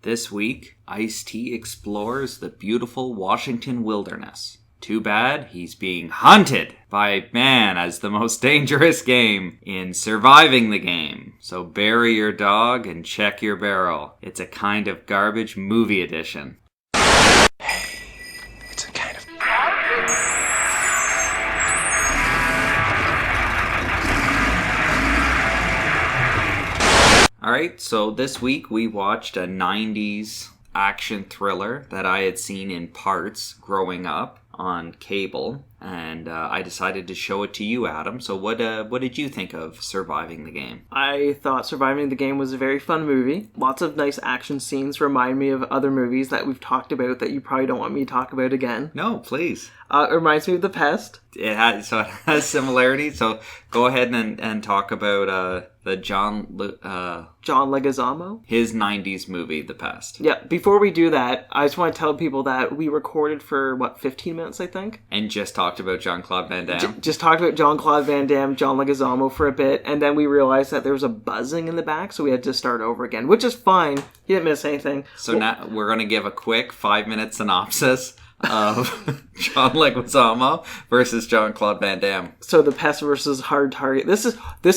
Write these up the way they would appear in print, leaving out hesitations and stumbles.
This week, Ice-T explores the beautiful Washington wilderness. Too bad he's being hunted by man as the most dangerous game in surviving the game. So bury your dog and check your barrel. It's a kind of garbage movie edition. Alright, so this week we watched a 90s action thriller that I had seen in parts growing up on cable, and I decided to show it to you, Adam. So what did you think of Surviving the Game? I thought Surviving the Game was a very fun movie. Lots of nice action scenes, remind me of other movies that we've talked about that you probably don't want me to talk about again. No, please. It reminds me of The Pest. It has similarities, so go ahead and talk about the John Leguizamo? His 90s movie, The Pest. Yeah, before we do that, I just want to tell people that we recorded for, 15 minutes, I think? And just talked about Jean-Claude Van Damme? Just talked about Jean-Claude Van Damme, John Leguizamo for a bit, and then we realized that there was a buzzing in the back, so we had to start over again, which is fine. You didn't miss anything. So now we're going to give a quick 5-minute synopsis of John Leguizamo versus Jean-Claude Van Damme. So The Pest versus Hard Target. This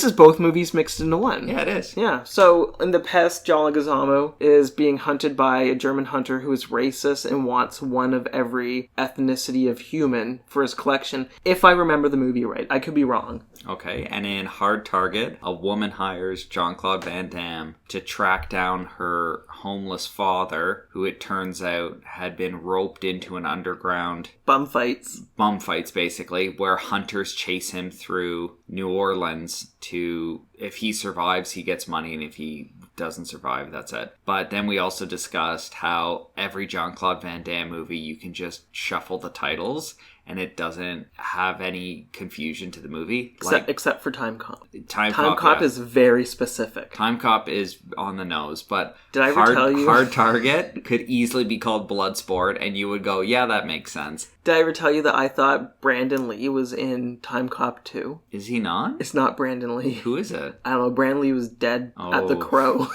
is both movies mixed into one. Yeah, it is. Yeah. So in The Pest, John Leguizamo is being hunted by a German hunter who is racist and wants one of every ethnicity of human for his collection. If I remember the movie right. I could be wrong. Okay, and in Hard Target, a woman hires Jean-Claude Van Damme to track down her homeless father, who it turns out had been roped into an underground bum fights, basically, where hunters chase him through New Orleans to, if he survives, he gets money, and if he doesn't survive, that's it. But then we also discussed how every Jean-Claude Van Damme movie, you can just shuffle the titles and it doesn't have any confusion to the movie. Except for Time Cop. Time Cop is very specific. Time Cop is on the nose, but did I ever tell you? Hard Target could easily be called Bloodsport, and you would go, yeah, that makes sense. Did I ever tell you that I thought Brandon Lee was in Time Cop 2? Is he not? It's not Brandon Lee. Who is it? I don't know. Brandon Lee was dead at The Crow.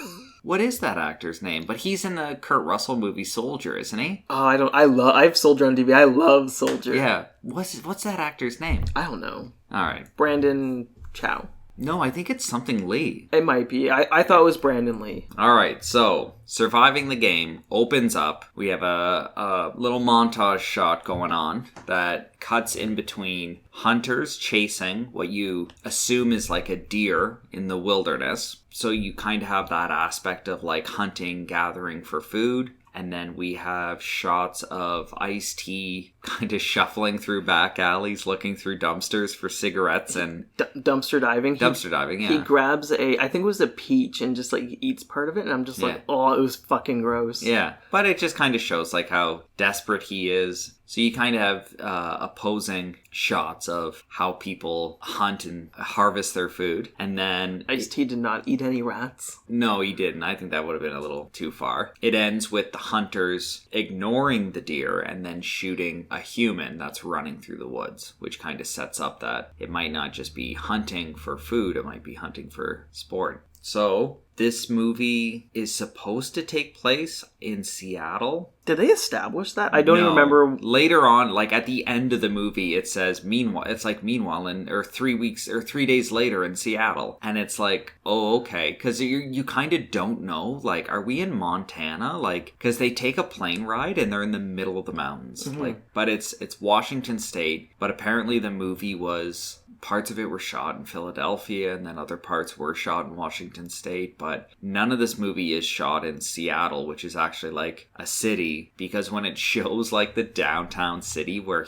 What is that actor's name? But he's in the Kurt Russell movie Soldier, isn't he? Oh, I have Soldier on DVD. I love Soldier. Yeah. What's that actor's name? I don't know. All right. Brandon Chow. No, I think it's something Lee. It might be. I thought it was Brandon Lee. All right, so Surviving the Game opens up. We have a little montage shot going on that cuts in between hunters chasing what you assume is like a deer in the wilderness. So you kind of have that aspect of like hunting, gathering for food. And then we have shots of Ice-T kind of shuffling through back alleys, looking through dumpsters for cigarettes and... dumpster diving. Dumpster diving, yeah. He grabs I think it was a peach and just like eats part of it. And I'm just like, oh, it was fucking gross. Yeah, but it just kind of shows like how desperate he is. So you kind of have opposing shots of how people hunt and harvest their food. And then... Ice-T did not eat any rats. No, he didn't. I think that would have been a little too far. It ends with the hunters ignoring the deer and then shooting a human that's running through the woods, which kind of sets up that it might not just be hunting for food, it might be hunting for sport. So, this movie is supposed to take place in Seattle. Did they establish that? I don't even remember. Later on, like at the end of the movie, it says meanwhile, or 3 days later in Seattle. And it's like, oh, okay. Because you kind of don't know, like, are we in Montana? Like, because they take a plane ride and they're in the middle of the mountains. Mm-hmm. Like, but it's Washington State. But apparently the movie was... Parts of it were shot in Philadelphia, and then other parts were shot in Washington State, but none of this movie is shot in Seattle, which is actually like a city, because when it shows like the downtown city where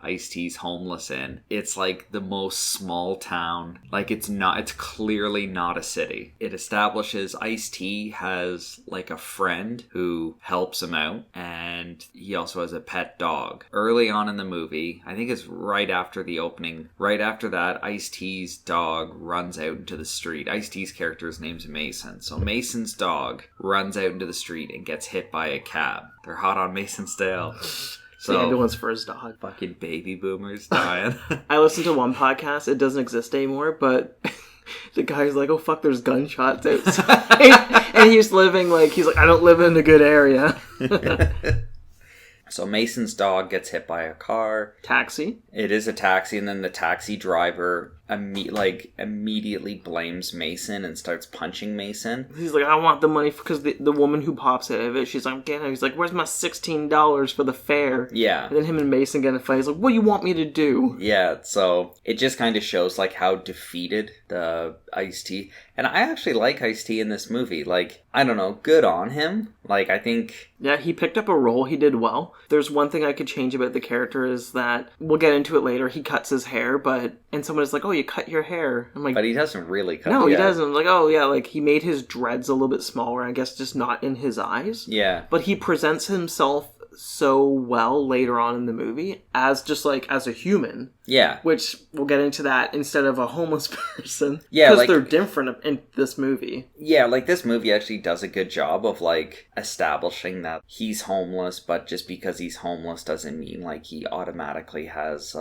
Ice-T's homeless in, it's like the most small town. Like it's clearly not a city. It establishes Ice-T has like a friend who helps him out, and he also has a pet dog. Early on in the movie, I think it's right after the opening, right after that, Ice-T's dog runs out into the street. Ice-T's character's name's Mason. So Mason's dog runs out into the street and gets hit by a cab. They're hot on Mason's tail. So the ambulance for his dog. Fucking baby boomers dying. I listened to one podcast. It doesn't exist anymore, but the guy's like, oh fuck, there's gunshots outside. And he's living he's like, I don't live in a good area. So Mason's dog gets hit by a car. Taxi. It is a taxi, and then the taxi driver immediately blames Mason and starts punching Mason. He's like, I want the money because the woman who pops out of it, she's like, I'm getting it. He's like, where's my $16 for the fare? Yeah. And then him and Mason get in a fight. He's like, what do you want me to do? Yeah, so it just kind of shows how defeated the Ice-T. And I actually like Ice-T in this movie. I don't know, good on him. I think... Yeah, he picked up a role. He did well. There's one thing I could change about the character is that, we'll get into it later, he cuts his hair, and someone is like, oh, you cut your hair. I'm like... But he doesn't really cut No, he doesn't. I'm like, oh, yeah, he made his dreads a little bit smaller, I guess just not in his eyes. Yeah. But he presents himself so well later on in the movie as just as a human. Yeah. Which we'll get into that instead of a homeless person. Yeah, because they're different in this movie. Yeah, this movie actually does a good job of establishing that he's homeless, but just because he's homeless doesn't mean he automatically has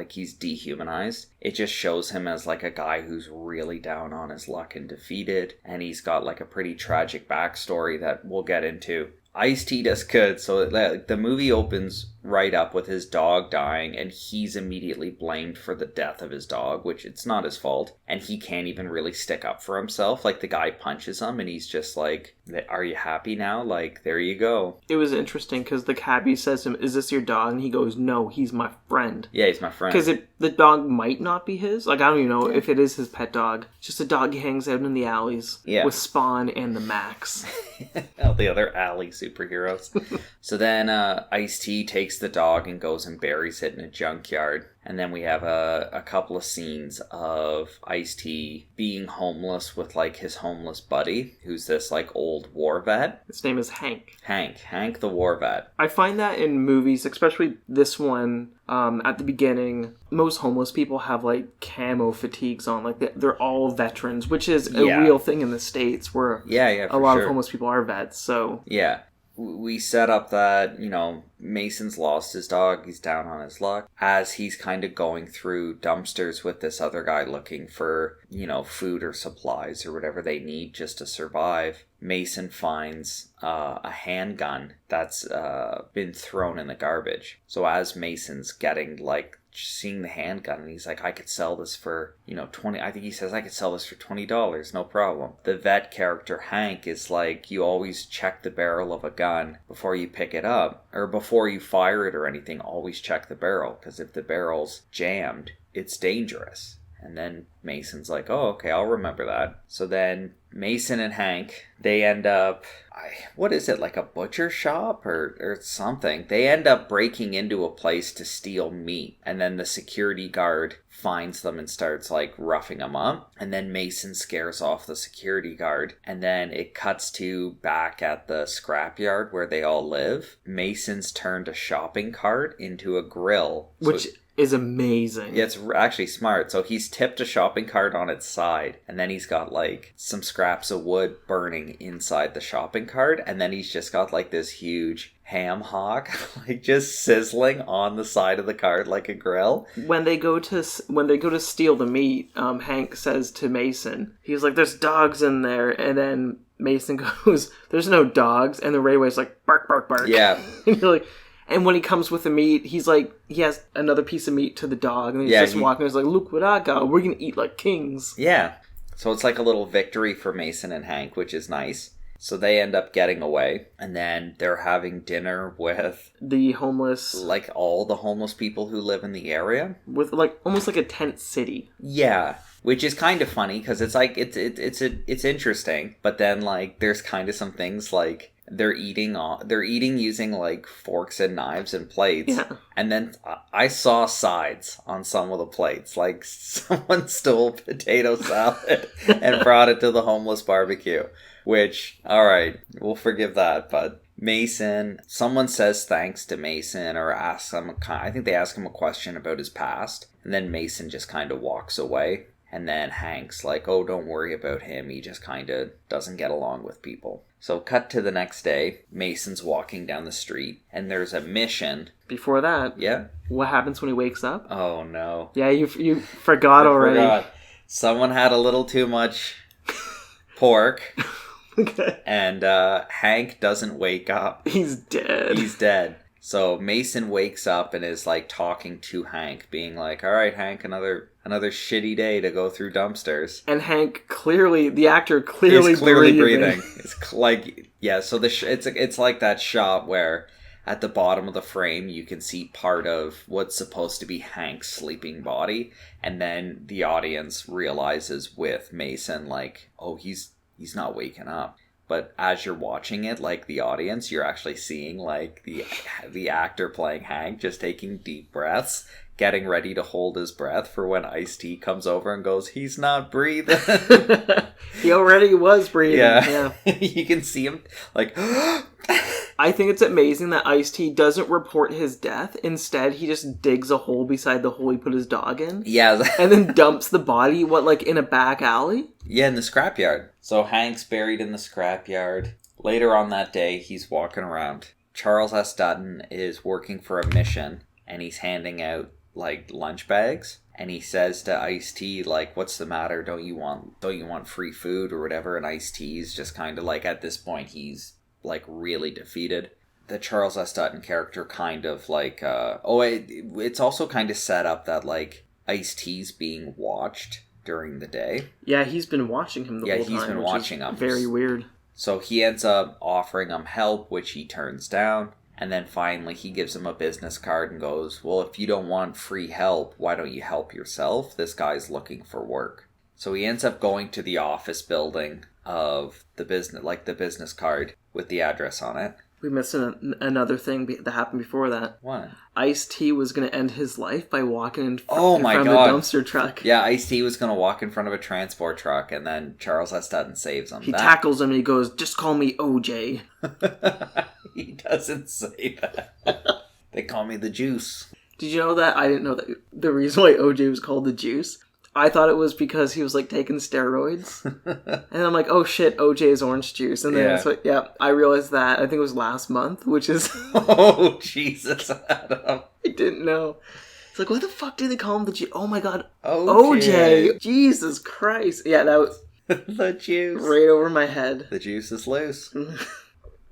he's dehumanized. It just shows him as a guy who's really down on his luck and defeated, and he's got a pretty tragic backstory that we'll get into. Ice-T does good, so the movie opens right up with his dog dying, and he's immediately blamed for the death of his dog, which it's not his fault, and he can't even really stick up for himself. The guy punches him, and he's just like, are you happy now? There you go. It was interesting, because the cabbie says to him, is this your dog? And he goes, no, he's my friend. Yeah, he's my friend. Because the dog might not be his. I don't even know if it is his pet dog. It's just a dog he hangs out in the alleys with Spawn and the Max. All the other alley superheroes. So then Ice-T takes the dog and goes and buries it in a junkyard. And then we have a couple of scenes of Ice-T being homeless with his homeless buddy, who's this old war vet. His name is Hank. Hank the war vet. I find that in movies, especially this one, at the beginning, most homeless people have camo fatigues on. They're all veterans, which is a real thing in the States where a lot of homeless people are vets. So yeah. We set up that, Mason's lost his dog. He's down on his luck. As he's kind of going through dumpsters with this other guy looking for, food or supplies or whatever they need just to survive, Mason finds a handgun that's been thrown in the garbage. So as Mason's getting, seeing the handgun, and he's like, I could sell this for, 20, I think he says I could sell this for $20, no problem. The vet character, Hank, is like, you always check the barrel of a gun before you pick it up, or before you fire it or anything, always check the barrel, because if the barrel's jammed, it's dangerous. And then Mason's like, oh, okay, I'll remember that. So then Mason and Hank, they end up, what is it, a butcher shop or something? They end up breaking into a place to steal meat. And then the security guard finds them and starts roughing them up. And then Mason scares off the security guard. And then it cuts to back at the scrapyard where they all live. Mason's turned a shopping cart into a grill. Which is amazing. Yeah, it's actually smart. So he's tipped a shopping cart on its side, and then he's got some scraps of wood burning inside the shopping cart, and then he's just got this huge ham hock just sizzling on the side of the cart like a grill. When they go to steal the meat, Hank says to Mason, he's like, there's dogs in there, and then Mason goes, there's no dogs, and the railway's like, bark, bark, bark. Yeah. And you're like, and when he comes with the meat, he's like, he has another piece of meat to the dog. And he's just walking. He's like, look what I got. We're going to eat like kings. Yeah. So it's a little victory for Mason and Hank, which is nice. So they end up getting away. And then they're having dinner with the homeless. All the homeless people who live in the area. With almost like a tent city. Yeah. Which is kind of funny because it's it's interesting. But then there's kind of some things they're eating using forks and knives and plates. Yeah. And then I saw sides on some of the plates. Someone stole potato salad and brought it to the homeless barbecue. Which, alright, we'll forgive that. But Mason, someone says thanks to Mason or asks him, I think they ask him a question about his past. And then Mason just kind of walks away. And then Hank's like, oh, don't worry about him. He just kind of doesn't get along with people. So cut to the next day. Mason's walking down the street. And there's a mission. Before that. Yeah. What happens when he wakes up? Oh, no. Yeah, you forgot already. Forgot. Someone had a little too much pork. Okay. And Hank doesn't wake up. He's dead. He's dead. So Mason wakes up and is like talking to Hank, being like, "All right, Hank, another shitty day to go through dumpsters." And Hank the actor clearly breathing. It's like, yeah. So it's like that shot where at the bottom of the frame you can see part of what's supposed to be Hank's sleeping body, and then the audience realizes with Mason like, oh, he's not waking up. But as you're watching it, like the audience, you're actually seeing like the actor playing Hank just taking deep breaths, getting ready to hold his breath for when Ice-T comes over and goes, "He's not breathing." He already was breathing. Yeah. You can see him like. I think it's amazing that Ice-T doesn't report his death. Instead, he just digs a hole beside the hole he put his dog in. Yeah. And then dumps the body, in a back alley? Yeah, in the scrapyard. So Hank's buried in the scrapyard. Later on that day, he's walking around. Charles S. Dutton is working for a mission, and he's handing out, like, lunch bags. And he says to Ice-T, like, "What's the matter? Don't you want free food or whatever?" And Ice-T's just kind of like, at this point, he's like really defeated. The Charles S. Dutton character kind of like it's also kind of set up that like Ice-T's being watched during the day. Yeah, he's been watching him the whole time. Yeah, he's been watching him. Very weird. So he ends up offering him help, which he turns down. And then finally he gives him a business card and goes, "Well, if you don't want free help, why don't you help yourself? This guy's looking for work." So he ends up going to the office building of the business card with the address on it. We missed another thing that happened before that. What? Ice-T was going to end his life by walking in front of the dumpster truck. Yeah, Ice-T was going to walk in front of a transport truck, and then Charles S. Dutton saves him. He tackles him and he goes, "Just call me OJ." He doesn't say that. They call me the Juice. Did you know that? I didn't know that the reason why OJ was called the Juice. I thought it was because he was like taking steroids. And I'm like, oh shit, OJ's orange juice. And then I realized that. I think it was last month, which is... Oh, Jesus, Adam. I didn't know. It's like, why the fuck do they call him the Juice? Oh my god. OJ. Jesus Christ. Yeah, that was... The juice. Right over my head. The juice is loose.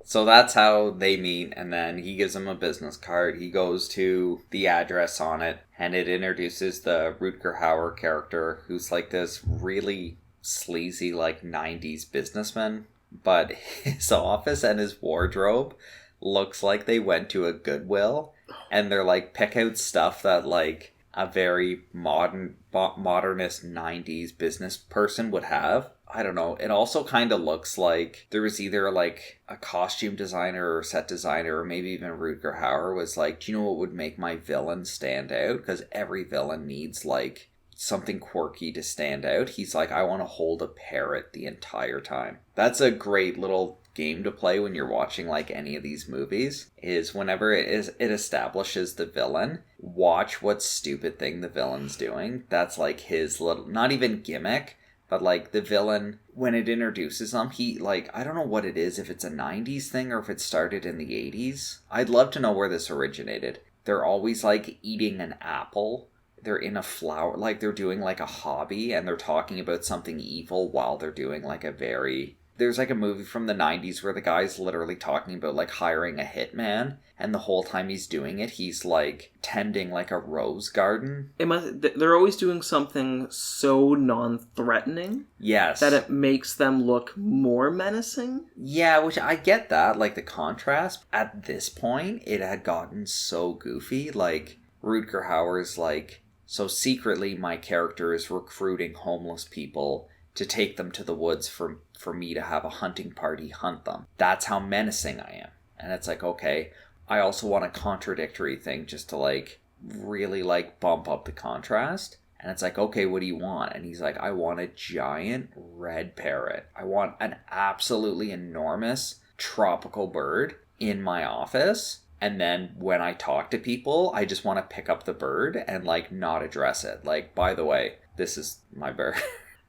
So that's how they meet, and then he gives him a business card. He goes to the address on it, and it introduces the Rutger Hauer character, who's like this really sleazy, like, 90s businessman. But his office and his wardrobe looks like they went to a Goodwill, and they're like, pick out stuff that, like, a very modernist 90s business person would have. I don't know. It also kind of looks like there was either like a costume designer or set designer, or maybe even Rutger Hauer was like, "Do you know what would make my villain stand out?" Because every villain needs like something quirky to stand out. He's like, "I want to hold a parrot the entire time." That's a great little game to play when you're watching like any of these movies, is whenever it establishes the villain, watch what stupid thing the villain's doing. That's like his little, not even gimmick, but like the villain, when it introduces them, he like, I don't know what it is, if it's a 90s thing or if it started in the 80s. I'd love to know where this originated. They're always like eating an apple. They're in a flower, like they're doing like a hobby, and they're talking about something evil while they're doing like a very... There's like a movie from the 90s where the guy's literally talking about like hiring a hitman, and the whole time he's doing it, he's like tending like a rose garden. They're always doing something so non-threatening. Yes. That it makes them look more menacing. Yeah, which I get that, like the contrast. At this point, it had gotten so goofy. Like, Rutger Hauer's like, so secretly my character is recruiting homeless people to take them to the woods for me to have a hunting party hunt them. That's how menacing I am. And it's like, okay, I also want a contradictory thing just to like really like bump up the contrast. And it's like, okay, what do you want? And he's like, I want a giant red parrot. I want an absolutely enormous tropical bird in my office. And then when I talk to people, I just want to pick up the bird and like not address it. Like, by the way, this is my bird.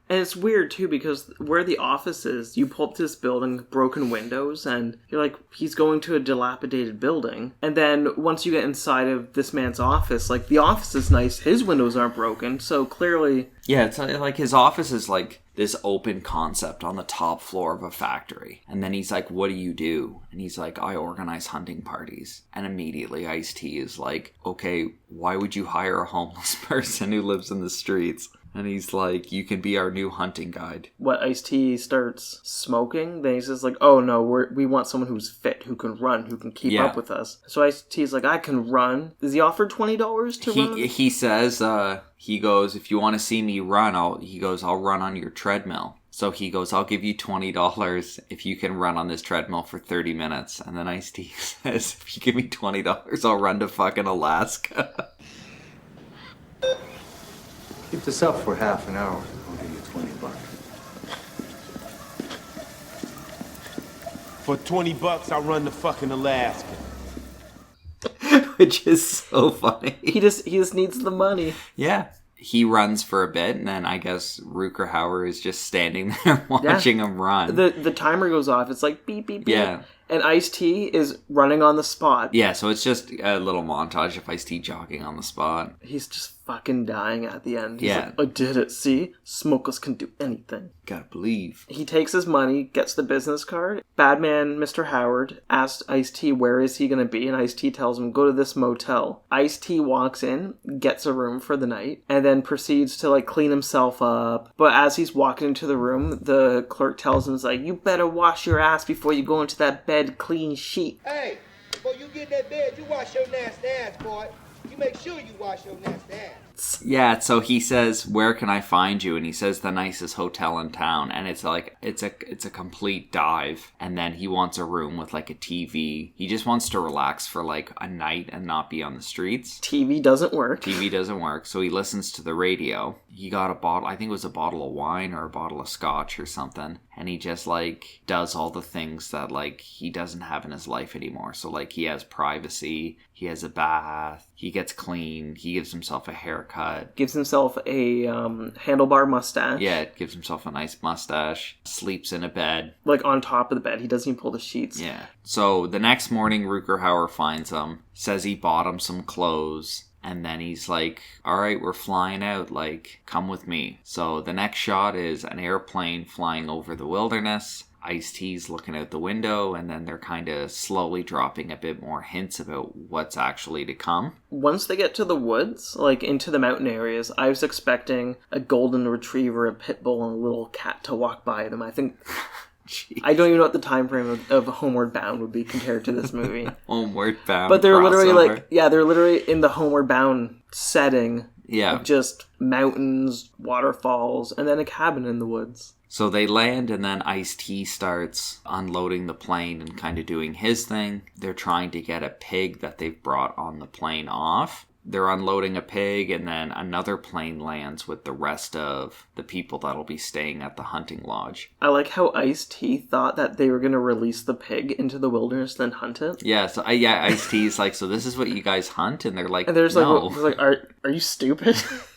And it's weird, too, because where the office is, you pull up to this building, broken windows, and you're like, he's going to a dilapidated building. And then once you get inside of this man's office, like, the office is nice, his windows aren't broken, so clearly... Yeah, it's like his office is like this open concept on the top floor of a factory. And then he's like, what do you do? And he's like, I organize hunting parties. And immediately Ice-T is like, okay, why would you hire a homeless person who lives in the streets? And he's like, you can be our new hunting guide. What, Ice-T starts smoking? Then he says, like, oh no, we want someone who's fit, who can run, who can keep up with us. So Ice-T's like, I can run. Is he offered $20 to run? He says, he goes, if you want to see me run, I'll run on your treadmill. So he goes, I'll give you $20 if you can run on this treadmill for 30 minutes. And then Ice-T says, if you give me $20, I'll run to fucking Alaska. Keep this up for half an hour. I'll give you $20. For $20, I'll run to fucking Alaska. Which is so funny. He just needs the money. Yeah. He runs for a bit, and then I guess Rutger Hauer is just standing there watching him run. The timer goes off. It's like beep, beep, beep. Yeah. And Ice-T is running on the spot. Yeah, so it's just a little montage of Ice-T jogging on the spot. He's just fucking dying at the end. He's Yeah. like, I did it, see? Smokers can do anything. Gotta believe. He takes his money, gets the business card. Badman Mr. Howard asks Ice-T where is he going to be, and Ice-T tells him, go to this motel. Ice-T walks in, gets a room for the night, and then proceeds to, like, clean himself up. But as he's walking into the room, the clerk tells him, like, you better wash your ass before you go into that bed clean sheet. Hey, before you get in that bed, you wash your nasty ass, boy. You make sure you wash your nasty ass. Yeah, so he says, where can I find you? And he says the nicest hotel in town. And it's like, it's a complete dive. And then he wants a room with like a TV. He just wants to relax for like a night and not be on the streets. TV doesn't work. TV doesn't work. So he listens to the radio. He got a bottle, I think it was a bottle of wine or a bottle of scotch or something. And he just like does all the things that like he doesn't have in his life anymore. So like he has privacy. He has a bath. He gets clean. He gives himself a haircut. Gives himself a handlebar mustache. Yeah, gives himself a nice mustache. Sleeps in a bed. Like on top of the bed. He doesn't even pull the sheets. Yeah. So the next morning, Rutger Hauer finds him. Says he bought him some clothes. And then he's like, all right, we're flying out. Like, come with me. So the next shot is an airplane flying over the wilderness. Ice-T's looking out the window, and then they're kind of slowly dropping a bit more hints about what's actually to come. Once they get to the woods, like into the mountain areas, I was expecting a golden retriever, a pit bull, and a little cat to walk by them. I think... Jeez. I don't even know what the time frame of Homeward Bound would be compared to this movie. Homeward Bound But they're crossover. literally like, yeah, they're literally in the Homeward Bound setting. Yeah. Of just mountains, waterfalls, and then a cabin in the woods. So they land, and then Ice-T starts unloading the plane and kind of doing his thing. They're trying to get a pig that they've brought on the plane off. They're unloading a pig, and then another plane lands with the rest of the people that'll be staying at the hunting lodge. I like how Ice-T thought that they were going to release the pig into the wilderness, then hunt it. Yeah, so Ice-T's like, so this is what you guys hunt? And they're like, and there's no. like, are you stupid?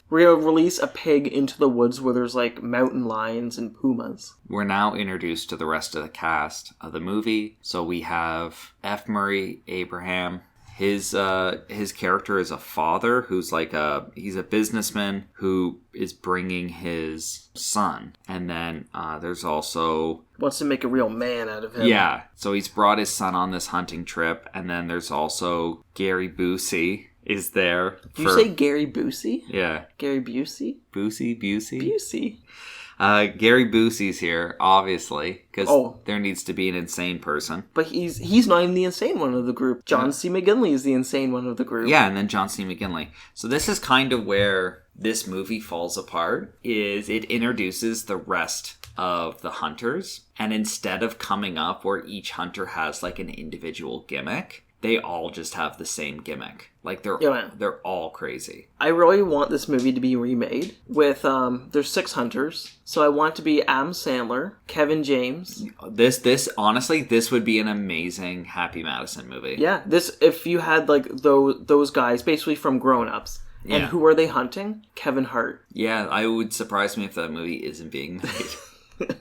We're going to release a pig into the woods where there's like mountain lions and pumas. We're now introduced to the rest of the cast of the movie. So we have F. Murray Abraham. His character is a father who's like he's a businessman who is bringing his son. And then there's also... Wants to make a real man out of him. Yeah, so he's brought his son on this hunting trip. And then there's also Gary Busey is there. Did you say Gary Busey? Yeah. Gary Busey? Busey? Busey. Gary Busey's here, obviously, because there needs to be an insane person. But he's not even the insane one of the group. John C. McGinley is the insane one of the group. Yeah, and then John C. McGinley. So this is kind of where this movie falls apart, is it introduces the rest of the hunters, and instead of coming up where each hunter has like an individual gimmick, they all just have the same gimmick. Like, they're all crazy. I really want this movie to be remade with, there's 6 hunters. So I want it to be Adam Sandler, Kevin James. This honestly, this would be an amazing Happy Madison movie. Yeah, if you had, like, those guys, basically from Grown Ups. And who are they hunting? Kevin Hart. Yeah, I would surprise me if that movie isn't being made.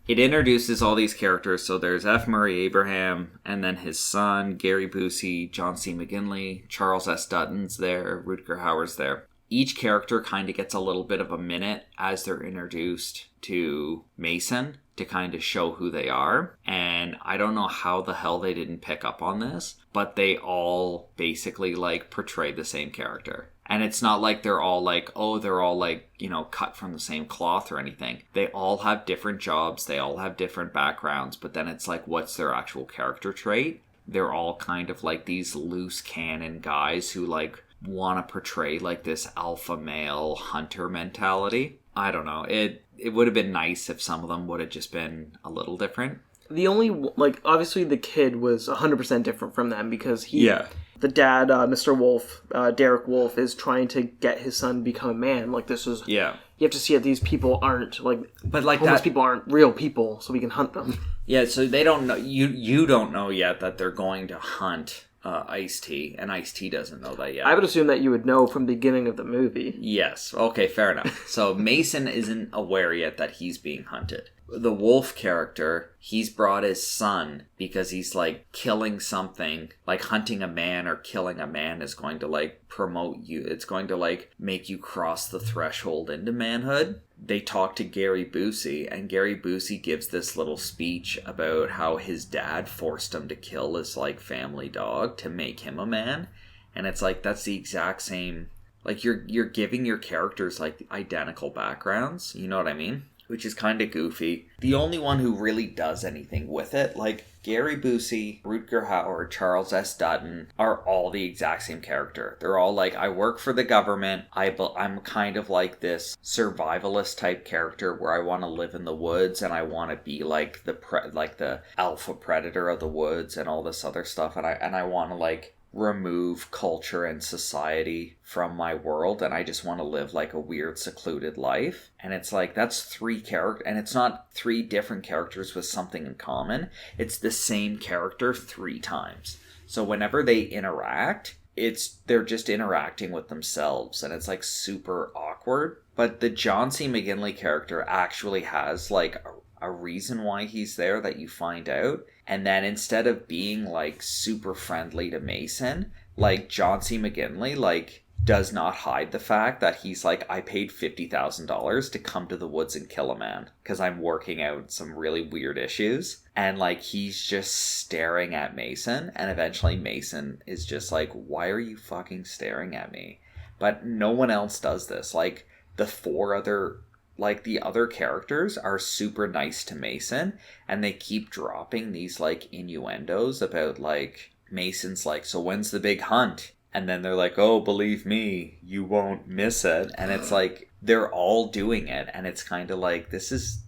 It introduces all these characters. So there's F. Murray Abraham, and then his son, Gary Busey, John C. McGinley, Charles S. Dutton's there, Rutger Hauer's there. Each character kind of gets a little bit of a minute as they're introduced to Mason to kind of show who they are. And I don't know how the hell they didn't pick up on this, but they all basically like portray the same character. And it's not like they're all like, oh, they're all like, you know, cut from the same cloth or anything. They all have different jobs. They all have different backgrounds. But then it's like, what's their actual character trait? They're all kind of like these loose cannon guys who like want to portray like this alpha male hunter mentality. I don't know. It would have been nice if some of them would have just been a little different. The only, like, obviously the kid was 100% different from them because the dad, Mr. Wolf, Derek Wolf, is trying to get his son to become a man. Like, this is... Yeah. You have to see that these people aren't, like... But, like, homeless people aren't real people, so we can hunt them. Yeah, so they don't know... You don't know yet that they're going to hunt Ice-T, and Ice-T doesn't know that yet. I would assume that you would know from the beginning of the movie. Yes. Okay, fair enough. So Mason isn't aware yet that he's being hunted. The Wolf character, he's brought his son because he's like killing something, like hunting a man or killing a man is going to like promote you. It's going to like make you cross the threshold into manhood. They talk to Gary Busey, and Gary Busey gives this little speech about how his dad forced him to kill his like family dog to make him a man. And it's like, that's the exact same, like you're giving your characters like identical backgrounds. You know what I mean? Which is kind of goofy. The only one who really does anything with it, like Gary Busey, Rutger Hauer, Charles S. Dutton, are all the exact same character. They're all like, I work for the government. I'm kind of like this survivalist type character where I want to live in the woods and I want to be like the alpha predator of the woods and all this other stuff. And I want to like remove culture and society from my world, and I just want to live like a weird secluded life. And it's like, that's three characters, and it's not three different characters with something in common. It's the same character 3 times. So whenever they interact, they're just interacting with themselves, and it's like super awkward. But the John C. McGinley character actually has like a reason why he's there that you find out. And then instead of being like super friendly to Mason, like John C. McGinley like does not hide the fact that he's like, I paid $50,000 to come to the woods and kill a man because I'm working out some really weird issues. And like he's just staring at Mason, and eventually Mason is just like, why are you fucking staring at me? But no one else does this. Like the other characters are super nice to Mason, and they keep dropping these like innuendos about like Mason's like, so when's the big hunt? And then they're like, oh, believe me, you won't miss it. And it's like they're all doing it, and it's kind of like, this is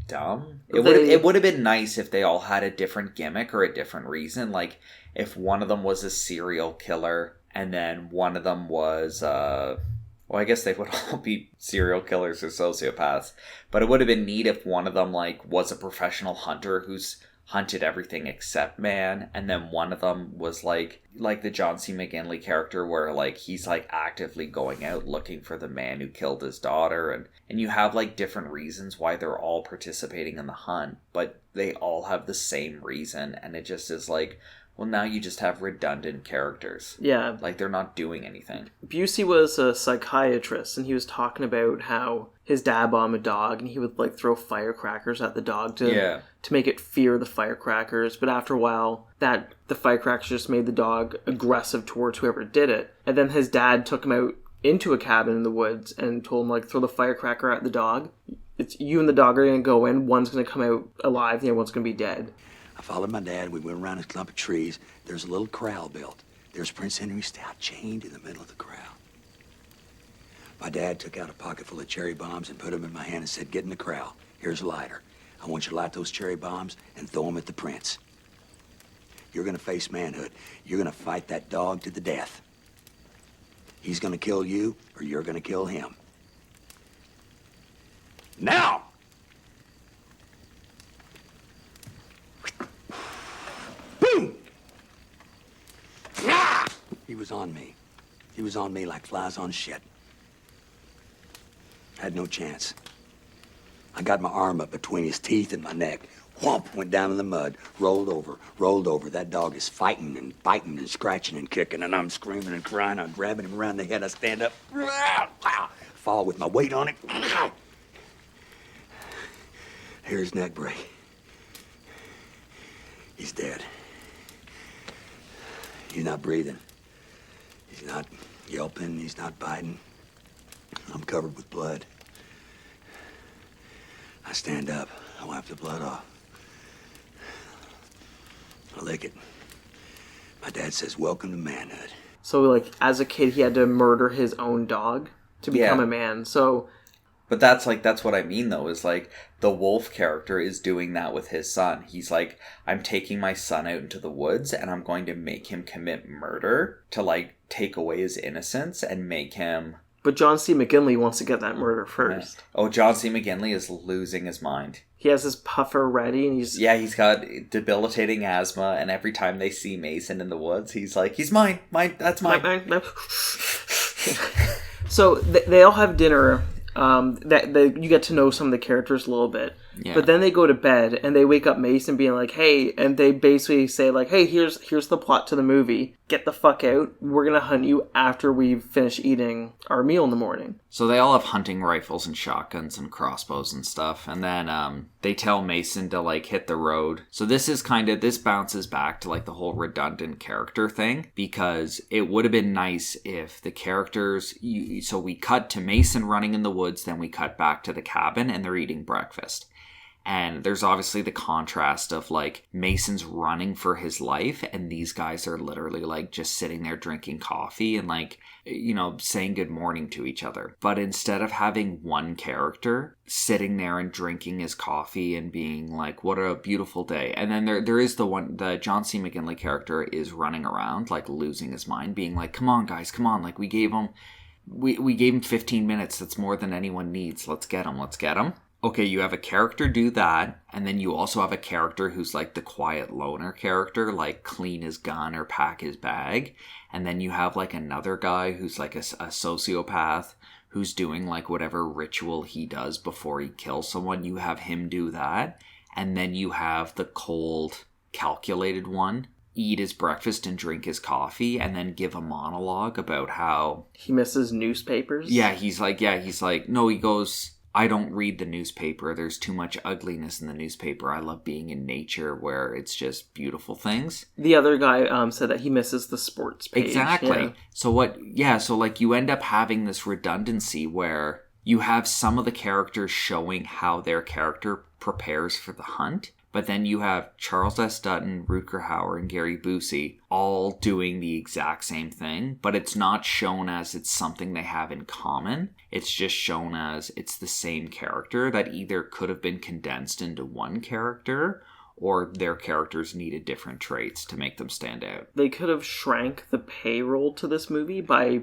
dumb. It would have been nice if they all had a different gimmick or a different reason. Like if one of them was a serial killer and then one of them was well, I guess they would all be serial killers or sociopaths. But it would have been neat if one of them, like, was a professional hunter who's hunted everything except man. And then one of them was, like the John C. McGinley character where, like, he's, like, actively going out looking for the man who killed his daughter. And you have, like, different reasons why they're all participating in the hunt. But they all have the same reason. And it just is, like, well, now you just have redundant characters. Yeah. Like, they're not doing anything. Busey was a psychiatrist, and he was talking about how his dad bombed a dog, and he would, like, throw firecrackers at the dog to make it fear the firecrackers. But after a while, the firecrackers just made the dog aggressive towards whoever did it. And then his dad took him out into a cabin in the woods and told him, like, throw the firecracker at the dog. It's you and the dog are going to go in. One's going to come out alive, the other one's going to be dead. I followed my dad. We went around a clump of trees. There's a little corral built. There's Prince Henry Stout chained in the middle of the corral. My dad took out a pocket full of cherry bombs and put them in my hand and said, get in the corral. Here's a lighter. I want you to light those cherry bombs and throw them at the prince. You're going to face manhood. You're going to fight that dog to the death. He's going to kill you, or you're going to kill him. Now! Boom! Ah! He was on me. He was on me like flies on shit. Had no chance. I got my arm up between his teeth and my neck. Whomp, went down in the mud, rolled over. That dog is fighting and biting and scratching and kicking, and I'm screaming and crying. I'm grabbing him around the head. I stand up, fall with my weight on it. Hear his neck break. He's dead. He's not breathing. He's not yelping. He's not biting. I'm covered with blood. I stand up. I wipe the blood off. I lick it. My dad says, welcome to manhood. So, like, as a kid, he had to murder his own dog to become Yeah. a man. So, But that's what I mean, though, is like the wolf character is doing that with his son. He's like, I'm taking my son out into the woods and I'm going to make him commit murder to like take away his innocence and make him. but John C. McGinley wants to get that murder first. Oh, John C. McGinley is losing his mind. He has his puffer ready, and he's He's got debilitating asthma, and every time they see Mason in the woods, he's like, he's mine, that's mine. So they all have dinner. You get to know some of the characters a little bit, but then they go to bed and they wake up Mason being like, "Hey," and they basically say like, "Hey, here's the plot to the movie. Get the fuck out. We're gonna hunt you after we finish eating our meal in the morning." So they all have hunting rifles and shotguns and crossbows and stuff. And then they tell Mason to like hit the road. So this bounces back to like the whole redundant character thing, because it would have been nice if the characters, so we cut to Mason running in the woods, then we cut back to the cabin and they're eating breakfast. And there's obviously the contrast of like Mason's running for his life and these guys are literally like just sitting there drinking coffee and like, you know, saying good morning to each other. But instead of having one character sitting there and drinking his coffee and being like, what a beautiful day. And then there is the John C. McGinley character is running around like losing his mind, being like, come on guys, come on. Like we gave him 15 minutes. That's more than anyone needs. Let's get him. Okay, you have a character do that, and then you also have a character who's like the quiet loner character, like clean his gun or pack his bag. And then you have like another guy who's like a sociopath who's doing like whatever ritual he does before he kills someone. You have him do that. And then you have the cold, calculated one eat his breakfast and drink his coffee and then give a monologue about how he misses newspapers. He's like, no, he goes, I don't read the newspaper. There's too much ugliness in the newspaper. I love being in nature where it's just beautiful things. The other guy said that he misses the sports page. Exactly. Yeah. So like you end up having this redundancy where you have some of the characters showing how their character prepares for the hunt. But then you have Charles S. Dutton, Rutger Hauer, and Gary Busey all doing the exact same thing, but it's not shown as it's something they have in common. It's just shown as it's the same character that either could have been condensed into one character or their characters needed different traits to make them stand out. They could have shrank the payroll to this movie by,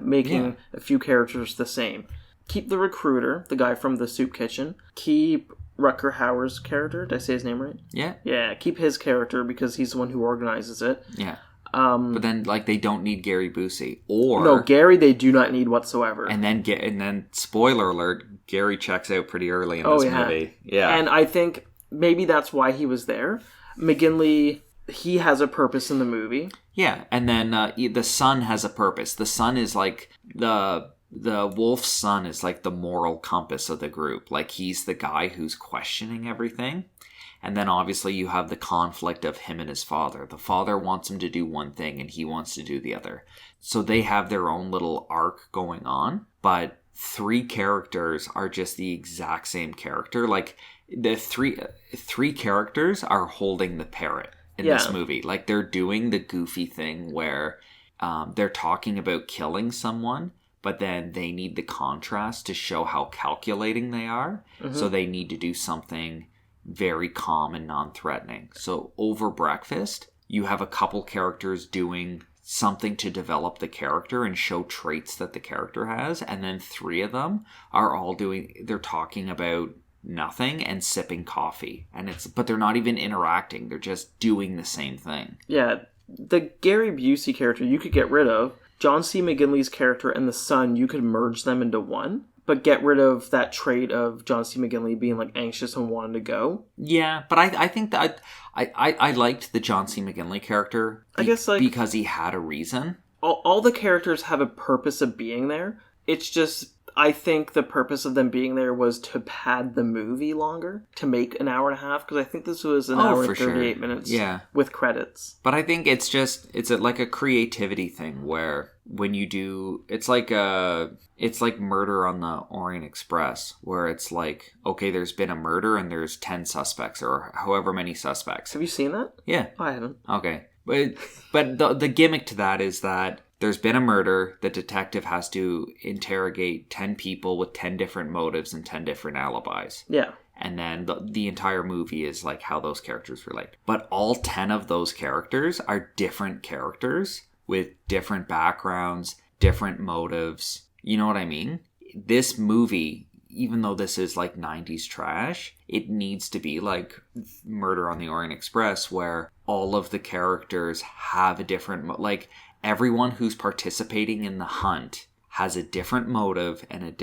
making a few characters the same. Keep the recruiter, the guy from the soup kitchen. Keep Rutger Hauer's character. Did I say his name right? Yeah. Yeah, keep his character because he's the one who organizes it. Yeah. But then, like, they don't need Gary Busey. Or no, Gary they do not need whatsoever. And then spoiler alert, Gary checks out pretty early in this movie. Yeah. And I think maybe that's why he was there. McGinley, he has a purpose in the movie. Yeah, and then the son has a purpose. The son is like the wolf's son is like the moral compass of the group. Like he's the guy who's questioning everything. And then obviously you have the conflict of him and his father. The father wants him to do one thing and he wants to do the other. So they have their own little arc going on. But three characters are just the exact same character. Like the three characters are holding the parrot in this movie. Like they're doing the goofy thing where they're talking about killing someone, but then they need the contrast to show how calculating they are. Mm-hmm. So they need to do something very calm and non-threatening. So over breakfast, you have a couple characters doing something to develop the character and show traits that the character has. And then three of them are all they're talking about nothing and sipping coffee. But they're not even interacting. They're just doing the same thing. Yeah. The Gary Busey character you could get rid of. John C. McGinley's character and the son, you could merge them into one, but get rid of that trait of John C. McGinley being like anxious and wanting to go. Yeah, but I think that I liked the John C. McGinley character. I guess like because he had a reason. All the characters have a purpose of being there. It's just, I think the purpose of them being there was to pad the movie longer, to make an hour and a half, because I think this was an hour and 38 minutes with credits. But I think it's like a creativity thing where when you do, it's like Murder on the Orient Express, where it's like, okay, there's been a murder and there's 10 suspects or however many suspects. Have you seen that? Yeah. I haven't. Okay. But the gimmick to that is that there's been a murder, the detective has to interrogate 10 people with 10 different motives and 10 different alibis. Yeah. And then the entire movie is like how those characters relate. But all 10 of those characters are different characters with different backgrounds, different motives. You know what I mean? This movie, even though this is like 90s trash, it needs to be like Murder on the Orient Express, where all of the characters have a different, like everyone who's participating in the hunt has a different motive and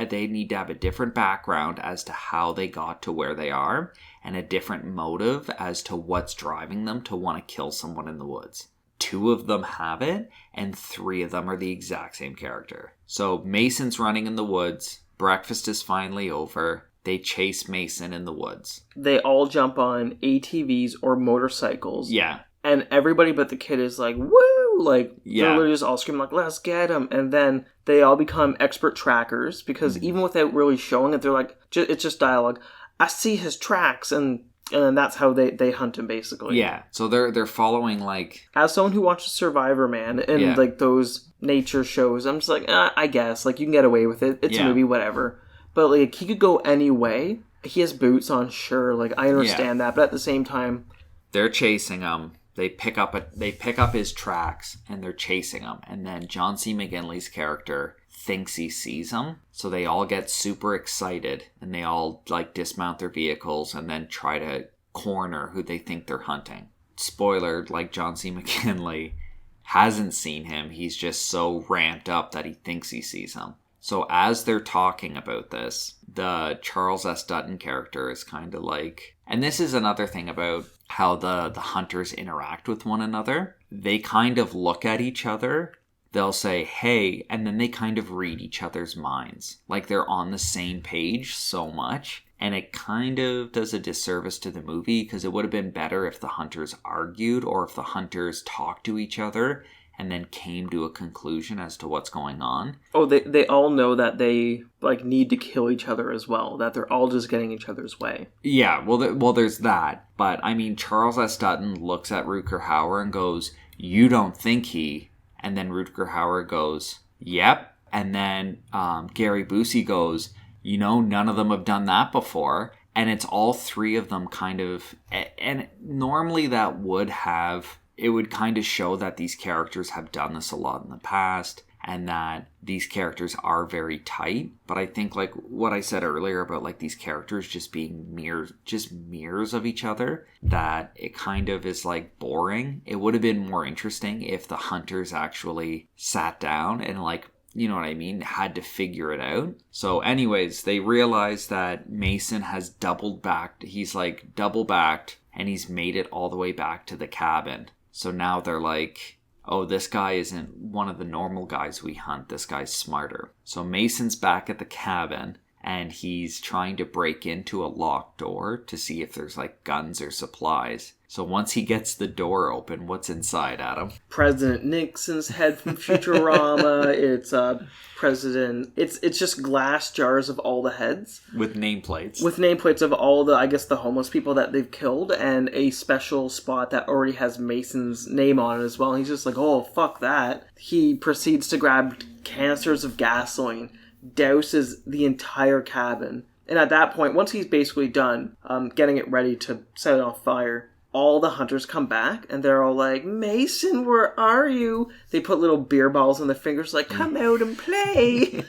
they need to have a different background as to how they got to where they are and a different motive as to what's driving them to want to kill someone in the woods. 2 of them have it and 3 of them are the exact same character. So Mason's running in the woods. Breakfast is finally over. They chase Mason in the woods. They all jump on ATVs or motorcycles. Yeah. And everybody but the kid is like, woo! Like, they're literally just all screaming like, let's get him. And then they all become expert trackers because even without really showing it, they're like, it's just dialogue. I see his tracks. And then that's how they hunt him, basically. Yeah. So they're following, like... As someone who watches Survivor, man, and like those nature shows, I'm just like, I guess. Like, you can get away with it. It's a movie, whatever. But, like, he could go any way. He has boots on, sure. Like, I understand that. But at the same time... They're chasing him. They pick up his tracks, and they're chasing him. And then John C. McGinley's character thinks he sees him. So they all get super excited, and they all, like, dismount their vehicles and then try to corner who they think they're hunting. Spoiler, like, John C. McGinley hasn't seen him. He's just so ramped up that he thinks he sees him. So as they're talking about this, the Charles S. Dutton character is kind of like... And this is another thing about how the hunters interact with one another. They kind of look at each other. They'll say, hey, and then they kind of read each other's minds. Like they're on the same page so much. And it kind of does a disservice to the movie because it would have been better if the hunters argued or if the hunters talked to each other and then came to a conclusion as to what's going on. Oh, they all know that they like need to kill each other as well, that they're all just getting each other's way. Yeah, well, there's that. But, I mean, Charles S. Dutton looks at Rutger Hauer and goes, you don't think he... And then Rutger Hauer goes, yep. And then Gary Busey goes, you know, none of them have done that before. And it's all 3 of them kind of... And normally that would have... It would kind of show that these characters have done this a lot in the past and that these characters are very tight. But I think like what I said earlier about like these characters just being mirrors of each other, that it kind of is like boring. It would have been more interesting if the hunters actually sat down and like, you know what I mean, had to figure it out. So anyways, they realize that Mason has double backed. He's like double backed and he's made it all the way back to the cabin. So now they're like, oh, this guy isn't one of the normal guys we hunt. This guy's smarter. So Mason's back at the cabin and he's trying to break into a locked door to see if there's like guns or supplies. So once he gets the door open, what's inside, Adam? President Nixon's head from Futurama. It's President... It's just glass jars of all the heads. With nameplates. With nameplates of all the, I guess, the homeless people that they've killed. And a special spot that already has Mason's name on it as well. And he's just like, oh, fuck that. He proceeds to grab canisters of gasoline, douses the entire cabin. And at that point, once he's basically done getting it ready to set it on fire... all the hunters come back, and they're all like, Mason, where are you? They put little beer balls on their fingers, like, come out and play.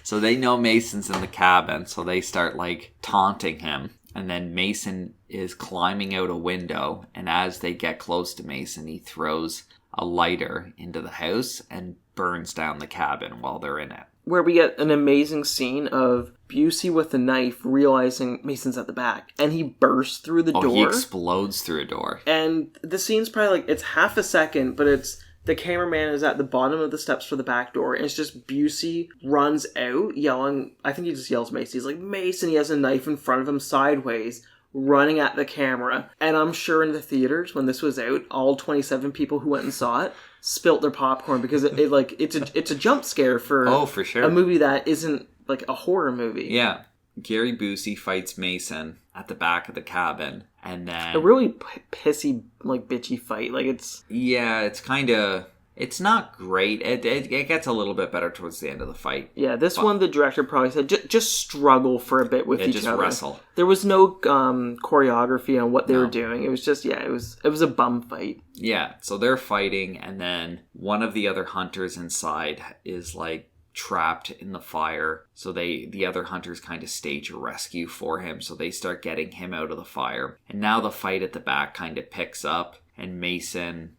So they know Mason's in the cabin, so they start, like, taunting him. And then Mason is climbing out a window, and as they get close to Mason, he throws a lighter into the house and burns down the cabin while they're in it. Where we get an amazing scene of Busey with a knife realizing Mason's at the back. And he bursts through the door. He explodes through a door. And the scene's probably like, it's half a second, but it's the cameraman is at the bottom of the steps for the back door. And it's just Busey runs out yelling. I think he just yells Mason. He's like, Mason, he has a knife in front of him sideways, running at the camera. And I'm sure in the theaters, when this was out, all 27 people who went and saw it spilt their popcorn because it's a jump scare for for sure. a movie that isn't like a horror movie. Yeah. Gary Busey fights Mason at the back of the cabin, and then a really pissy, like, bitchy fight. Like, it's... Yeah, it's kind of... It's not great. It gets a little bit better towards the end of the fight. Yeah, one, the director probably said, just struggle for a bit with each just other. Wrestle. There was no choreography on what they were doing. It was just, it was a bum fight. Yeah, so they're fighting, and then one of the other hunters inside is, like, trapped in the fire. So the other hunters kind of stage a rescue for him. So they start getting him out of the fire. And now the fight at the back kind of picks up. And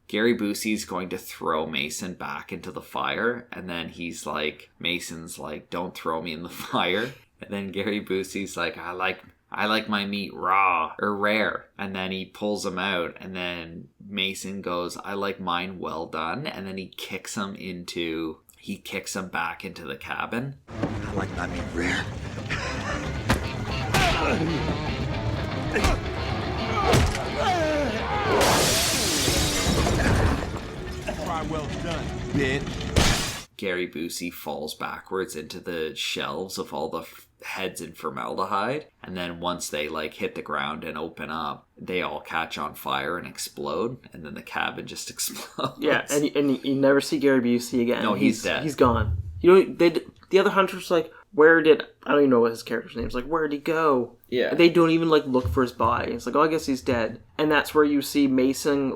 Gary Busey's going to throw Mason back into the fire. And then Mason's like, don't throw me in the fire. And then Gary Busey's like, I like my meat raw or rare. And then he pulls him out. And then Mason goes, I like mine well done. And then he kicks him back into the cabin. I like my meat rare. Well done, bitch. Gary Busey falls backwards into the shelves of all the heads in formaldehyde, and then once they hit the ground and open up, they all catch on fire and explode, and then the cabin just explodes. Yeah, and you never see Gary Busey again. No, he's dead. He's gone. The other hunter's like, I don't even know what his character's name is. Like, where'd he go? Yeah. They don't even look for his body. It's like, oh, I guess he's dead. And that's where you see Mason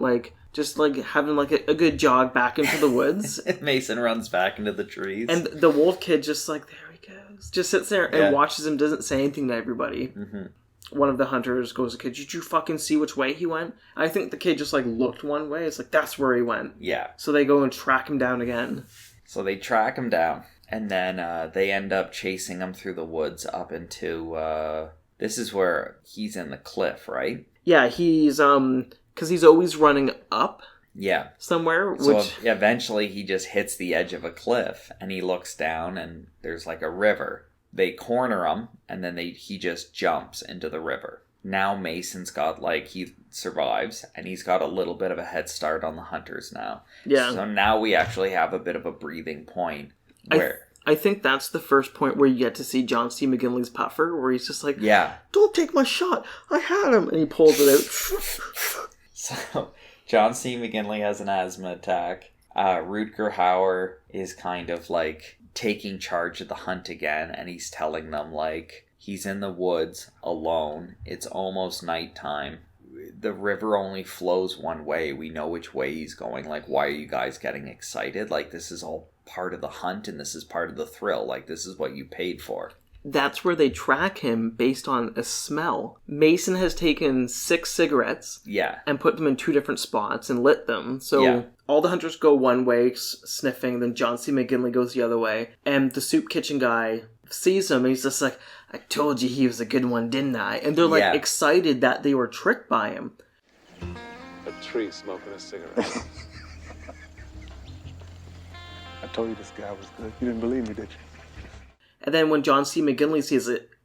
just having a good jog back into the woods. Mason runs back into the trees. And the wolf kid just there he goes. Just sits there and watches him, doesn't say anything to everybody. Mm-hmm. One of the hunters goes to the kid, did you fucking see which way he went? I think the kid just looked one way. It's like, that's where he went. Yeah. So they go and track him down again. So they track him down. And then they end up chasing him through the woods up into... this is where he's in the cliff, right? Yeah, he's... Because he's always running up somewhere. So eventually he just hits the edge of a cliff and he looks down and there's a river. They corner him and then he just jumps into the river. Now Mason's got he survives and he's got a little bit of a head start on the hunters now. Yeah. So now we actually have a bit of a breathing point where... I think that's the first point where you get to see John C. McGinley's puffer, where he's just like, don't take my shot, I had him, and he pulls it out. So, John C. McGinley has an asthma attack. Rutger Hauer is kind of taking charge of the hunt again, and he's telling them he's in the woods alone. It's almost nighttime. The river only flows one way. We know which way he's going. Why are you guys getting excited? This is all part of the hunt, and this is part of the thrill. This is what you paid for. That's where they track him based on a smell. Mason has taken 6 cigarettes and put them in 2 different spots and lit them. So all the hunters go one way, sniffing, then John C. McGinley goes the other way. And the soup kitchen guy sees him, and he's just like, I told you he was a good one, didn't I? And they're excited that they were tricked by him. A tree smoking a cigarette. I told you this guy was good. You didn't believe me, did you? And then when John C. McGinley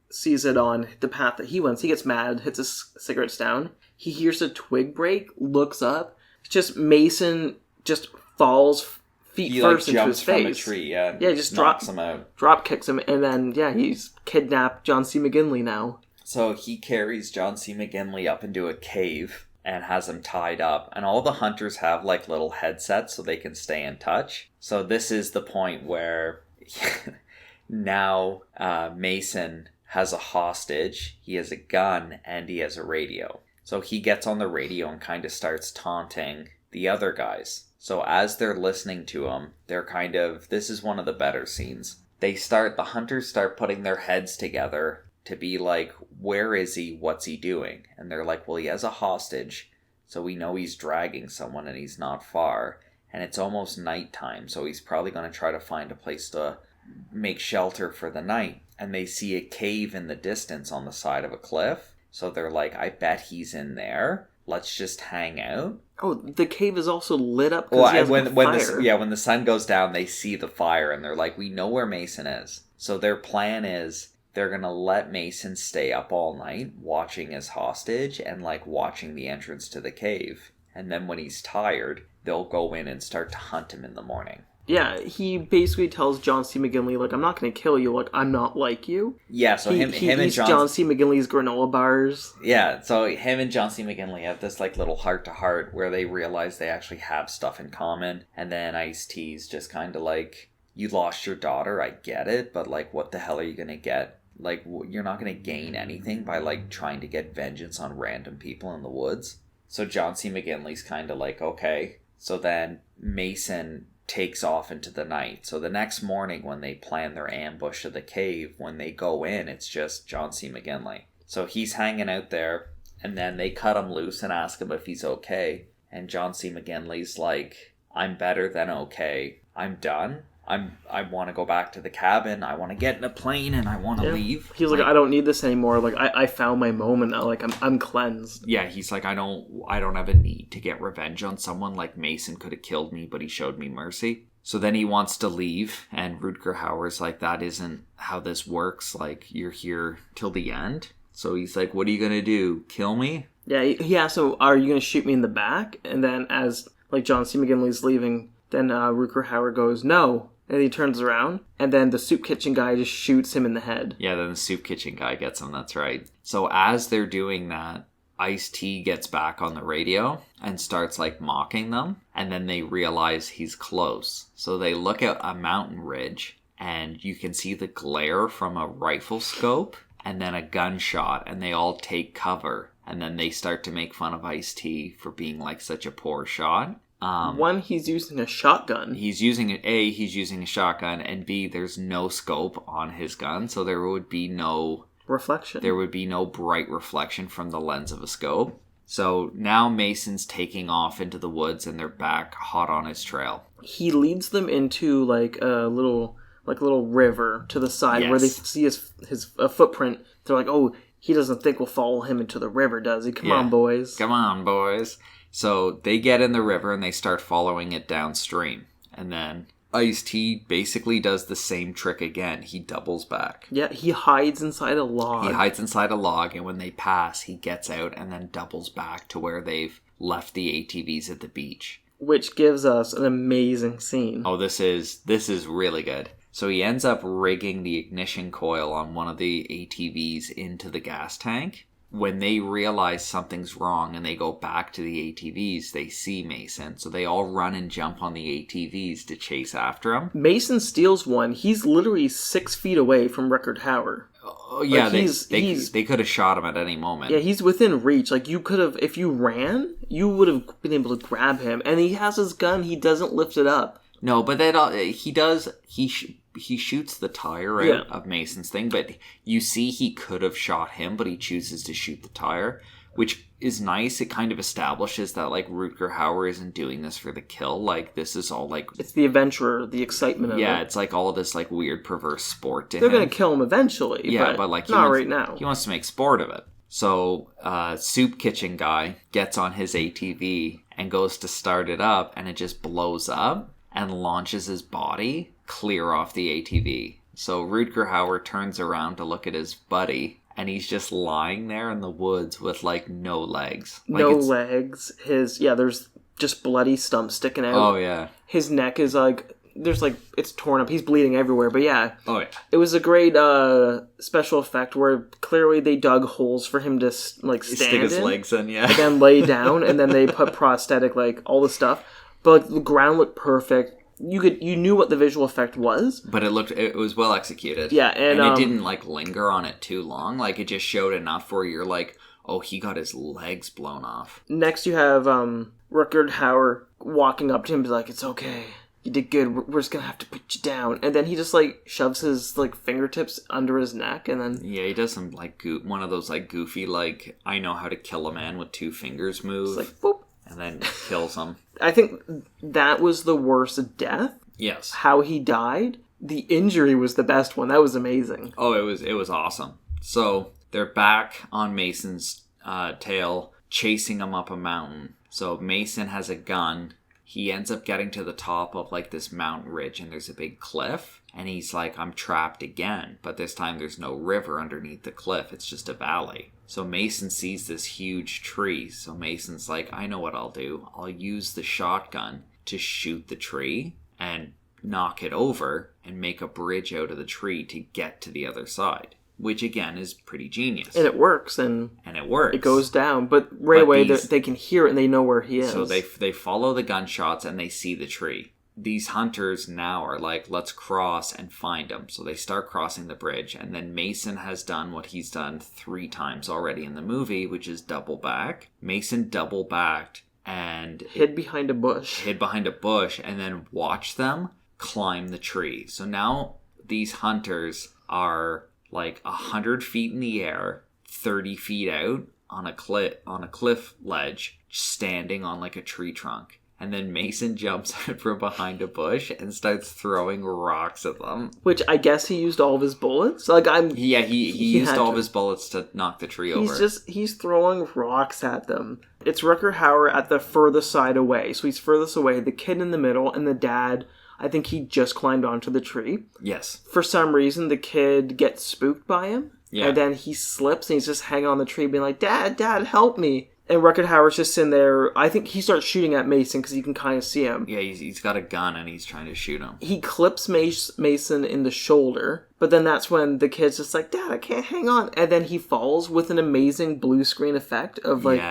sees it on the path that he went, he gets mad, hits his cigarettes down. He hears a twig break, looks up. It's just Mason just falls feet first into his face. From a tree, just knocks him out. Drop kicks him, and then he's kidnapped John C. McGinley now. So he carries John C. McGinley up into a cave and has him tied up. And all the hunters have little headsets so they can stay in touch. So this is the point where now Mason has a hostage, he has a gun, and he has a radio. So he gets on the radio and kind of starts taunting the other guys. So as they're listening to him, they're this is one of the better scenes. The hunters start putting their heads together to be like, where is he? What's he doing? And they're like, well, he has a hostage, so we know he's dragging someone and he's not far. And it's almost nighttime, so he's probably going to try to find a place to make shelter for the night. And they see a cave in the distance on the side of a cliff. So they're like, I bet he's in there. Let's just hang out. Oh, the cave is also lit up Well, because he has when fire. when the sun goes down, they see the fire, and they're like, we know where Mason is. So their plan is they're going to let Mason stay up all night watching his hostage and like watching the entrance to the cave. And then when he's tired, they'll go in and start to hunt him in the morning. Yeah, he basically tells John C. McGinley, like, I'm not going to kill you, like, I'm not like you. Yeah, so him and John C. McGinley's granola bars. Yeah, so him and John C. McGinley have this, like, little heart-to-heart where they realize they actually have stuff in common. And then Ice-T's just kind of like, you lost your daughter, I get it, but, like, what the hell are you going to get? Like, you're not going to gain anything by, like, trying to get vengeance on random people in the woods. So John C. McGinley's kind of like, okay. So then Mason takes off into the night. So the next morning when they plan their ambush of the cave, when they go in, it's just John C. McGinley. So he's hanging out there, and then they cut him loose and ask him if he's okay. And John C. McGinley's like, I'm better than okay. I'm done. I want to go back to the cabin. I want to get in a plane and I want to leave. He's like, I don't need this anymore. Like, I found my moment now. Like, I'm cleansed. Yeah, he's like, I don't have a need to get revenge on someone. Like, Mason could have killed me, but he showed me mercy. So then he wants to leave, and Rutger Hauer's like, that isn't how this works. Like, you're here till the end. So he's like, what are you going to do? Kill me? Yeah, he asks him, are you going to shoot me in the back? And then as, like, John C. McGinley's leaving, then Rutger Hauer goes, no. And he turns around, and then the soup kitchen guy just shoots him in the head. Yeah, then the soup kitchen guy gets him, that's right. So as they're doing that, Ice-T gets back on the radio and starts, like, mocking them. And then they realize he's close. So they look at a mountain ridge, and you can see the glare from a rifle scope, and then a gunshot, and they all take cover. And then they start to make fun of Ice-T for being, like, such a poor shot. One, he's using a shotgun. He's using a shotgun, and B, there's no scope on his gun, so there would be no reflection. There would be no bright reflection from the lens of a scope. So now Mason's taking off into the woods, and they're back hot on his trail. He leads them into like a little river to the side where they see his footprint. They're like, oh, he doesn't think we'll follow him into the river, does he? Come on, boys. Come on, boys. So they get in the river and they start following it downstream. And then Ice-T basically does the same trick again. He doubles back. Yeah, he hides inside a log. And when they pass, he gets out and then doubles back to where they've left the ATVs at the beach. Which gives us an amazing scene. Oh, this is really good. So he ends up rigging the ignition coil on one of the ATVs into the gas tank. When they realize something's wrong and they go back to the ATVs, they see Mason. So they all run and jump on the ATVs to chase after him. Mason steals one. He's literally 6 feet away from Rutger Hauer. Oh, yeah, like they could have shot him at any moment. Yeah, he's within reach. Like, you could have, if you ran, you would have been able to grab him. And he has his gun. He doesn't lift it up. No, but that he does. He shoots the tire out of Mason's thing, but you see he could have shot him, but he chooses to shoot the tire, which is nice. It kind of establishes that, like, Rutger Hauer isn't doing this for the kill. Like, this is all, like... It's the adventure, the excitement of it. Yeah, it's, like, all this, like, weird, perverse sport to him. They're going to kill him eventually, but like, not right now. He wants to make sport of it. So, Soup Kitchen guy gets on his ATV and goes to start it up, and it just blows up and launches his body clear off the ATV. So Rutger Hauer turns around to look at his buddy, and he's just lying there in the woods with, like, no legs. Like, legs. There's just bloody stumps sticking out. Oh, yeah. His neck is, like, it's torn up. He's bleeding everywhere, but yeah. Oh, yeah. It was a great special effect where clearly they dug holes for him to, like, stand stick his legs in, yeah. And then lay down, and then they put prosthetic, like, all the stuff. But, like, the ground looked perfect. You knew what the visual effect was, but it was well executed. Yeah, and it didn't, like, linger on it too long. Like, it just showed enough where you're like, oh, he got his legs blown off. Next, you have Rutger Hauer walking up to him, and be like, "It's okay. you did good. We're just gonna have to put you down. And then he just, like, shoves his, like, fingertips under his neck, and then... Yeah, he does some, like, one of those, like, goofy, like, I know how to kill a man with 2 fingers move. It's like, boop. And then kills him. I think that was the worst death. Yes. How he died. The injury was the best one. That was amazing. Oh, it was awesome. So, they're back on Mason's tail, chasing him up a mountain. So, Mason has a gun. He ends up getting to the top of, like, this mountain ridge, and there's a big cliff. And he's like, I'm trapped again. But this time there's no river underneath the cliff. It's just a valley. So Mason sees this huge tree. So Mason's like, I know what I'll do. I'll use the shotgun to shoot the tree and knock it over and make a bridge out of the tree to get to the other side. Which, again, is pretty genius. And it works, and it works. It goes down, but right away they can hear it and they know where he is. So they follow the gunshots and they see the tree. These hunters now are like, let's cross and find him. So they start crossing the bridge, and then Mason has done what he's done 3 times already in the movie, which is double back. Mason double backed and... Hid behind a bush, and then watch them climb the tree. So now these hunters are... like 100 feet in the air, 30 feet out on a cliff ledge, standing on like a tree trunk. And then Mason jumps out from behind a bush and starts throwing rocks at them. Which I guess he used all of his bullets. Like he used all of his bullets to knock the tree over. He's throwing rocks at them. It's Rutger Hauer at the furthest side away. So he's furthest away, the kid in the middle, and the dad, I think he just climbed onto the tree. Yes. For some reason, the kid gets spooked by him. Yeah. And then he slips and he's just hanging on the tree being like, Dad, help me. And Rutger Hauer's just in there. I think he starts shooting at Mason because you can kind of see him. Yeah, he's got a gun and he's trying to shoot him. He clips Mason in the shoulder, but then that's when the kid's just like, Dad, I can't hang on. And then he falls with an amazing blue screen effect of like,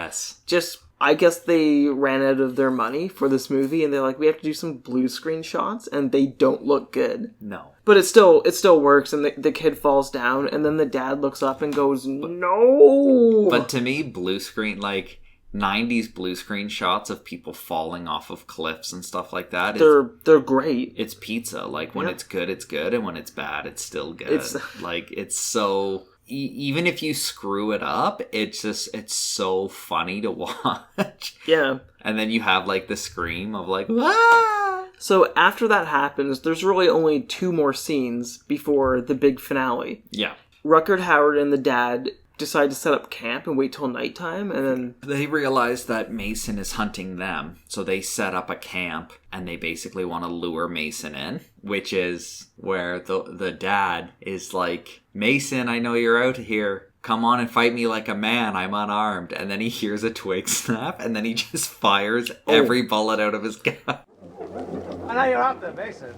just... I guess they ran out of their money for this movie, and they're like, we have to do some blue screen shots, and they don't look good. No. But it still works, and the kid falls down, and then the dad looks up and goes, no! But to me, blue screen, like, 90s blue screen shots of people falling off of cliffs and stuff like that. They're great. It's pizza. Like, when it's good, and when it's bad, it's still good. It's so... Even if you screw it up, it's so funny to watch. Yeah. And then you have, like, the scream of, like, ah! So after that happens, there's really only 2 more scenes before the big finale. Yeah. Rutger Hauer and the dad decide to set up camp and wait till nighttime, and then... They realize that Mason is hunting them, so they set up a camp, and they basically want to lure Mason in, which is where the dad is like, Mason, I know you're out here. Come on and fight me like a man. I'm unarmed. And then he hears a twig snap, and then he just fires every bullet out of his gun. I know you're up there, Mason.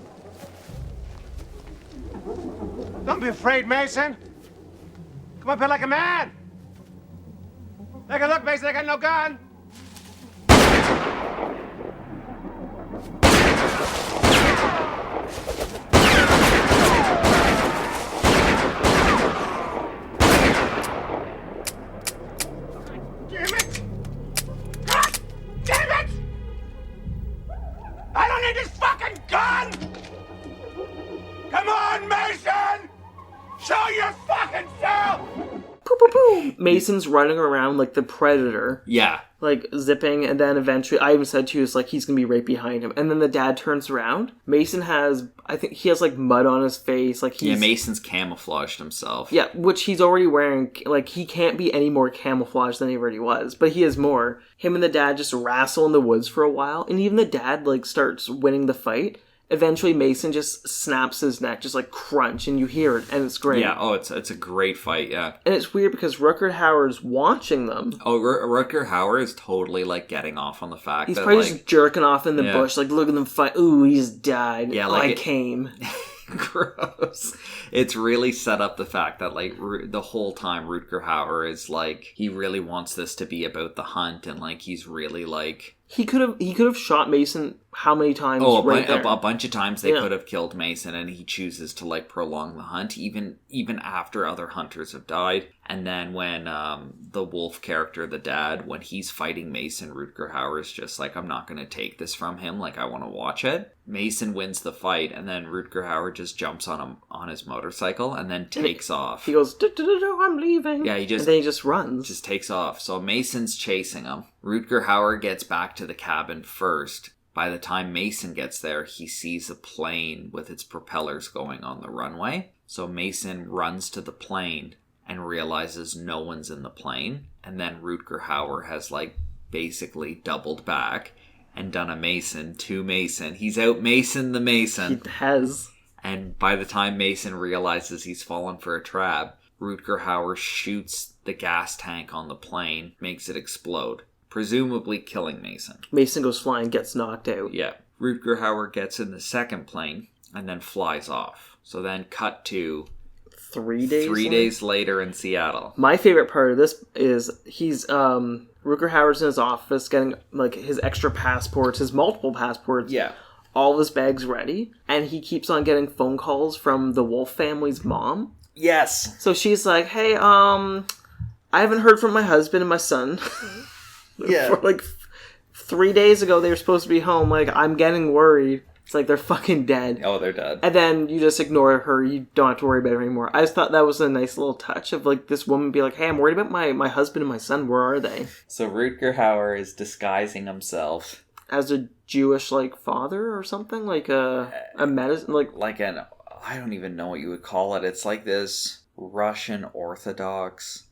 Don't be afraid, Mason. Come up here like a man. Take a look, Mason. I got no gun. Damn it! God damn it! I don't need this fucking gun! Come on, Mason! Show your fucking self! Poo, poo, poo. Mason's running around like the Predator. Yeah. Like, zipping, and then eventually, I even said to you, it's like, he's gonna be right behind him. And then the dad turns around. Mason has, I think he has, like, mud on his face. Like, Yeah, Mason's camouflaged himself. Yeah, which he's already wearing. Like, he can't be any more camouflaged than he already was. But he is more. Him and the dad just wrestle in the woods for a while. And even the dad, like, starts winning the fight. Eventually, Mason just snaps his neck, just like crunch, and you hear it, and it's great. Yeah, it's a great fight, yeah. And it's weird because Rutger Hauer's watching them. Oh, Rutger Hauer is totally, like, getting off on the fact he's that, probably like... just jerking off in the bush, like, look at them fight. Ooh, he's died. Yeah, like... I came. Gross. It's really set up the fact that, like, the whole time Rutger Hauer is, like, he really wants this to be about the hunt, and, like, he's really, like... He could have shot Mason how many times? Oh, there? a bunch of times they could have killed Mason, and he chooses to like prolong the hunt even after other hunters have died. And then when the wolf character, the dad, when he's fighting Mason, Rutger Hauer is just like, I'm not going to take this from him. Like, I want to watch it. Mason wins the fight, and then Rutger Hauer just jumps on him on his motorcycle and then takes off. He goes, I'm leaving. Yeah, and then he just runs. Just takes off. So Mason's chasing him. Rutger Hauer gets back to the cabin first. By the time Mason gets there, he sees a plane with its propellers going on the runway. So Mason runs to the plane and realizes no one's in the plane. And then Rutger Hauer has like basically doubled back and done a Mason to Mason. He's out Mason the Mason. He has. And by the time Mason realizes he's fallen for a trap, Rutger Hauer shoots the gas tank on the plane, makes it explode, presumably killing Mason. Mason goes flying, gets knocked out. Yeah. Rutger Hauer gets in the second plane and then flies off. So then cut to 3 days? 3 days later in Seattle. My favorite part of this is he's, Rutger Hauer's in his office getting, like, his extra passports, his multiple passports. Yeah. All of his bags ready. And he keeps on getting phone calls from the Wolf family's mom. Yes. So she's like, hey, I haven't heard from my husband and my son. Yeah. For, like, 3 days ago, they were supposed to be home. Like, I'm getting worried. It's like they're fucking dead. Oh, they're dead. And then you just ignore her. You don't have to worry about her anymore. I just thought that was a nice little touch of, like, this woman be like, hey, I'm worried about my husband and my son. Where are they? So Rutger Hauer is disguising himself as a Jewish, like, father or something? Like a medicine? Like an, I don't even know what you would call it. It's like this Russian Orthodox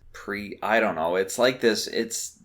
I don't know. It's like this, it's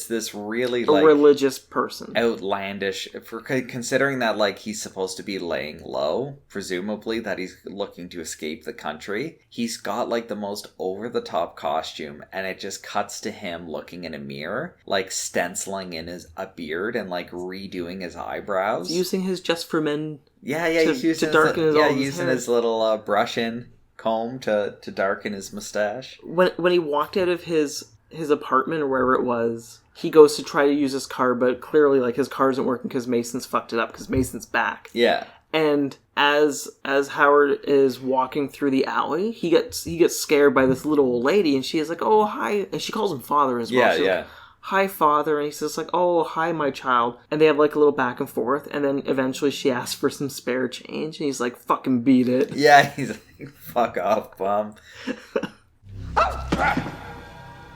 this really like religious person, outlandish for considering that like he's supposed to be laying low, presumably that he's looking to escape the country. He's got like the most over the top costume, and it just cuts to him looking in a mirror, like stenciling in a beard and like redoing his eyebrows, using his Just for Men. He's using his little brush-in comb to darken his mustache. When he walked out of his apartment or wherever it was, he goes to try to use his car, but clearly like his car isn't working because Mason's fucked it up because Mason's back. Yeah. And as Howard is walking through the alley, he gets scared by this little old lady, and she is like, "Oh, hi," and she calls him father as well. Yeah. Like, hi, father, and he says like, "Oh, hi, my child," and they have like a little back and forth, and then eventually she asks for some spare change, and he's like, "Fucking beat it." Yeah, he's like, "Fuck off, bum."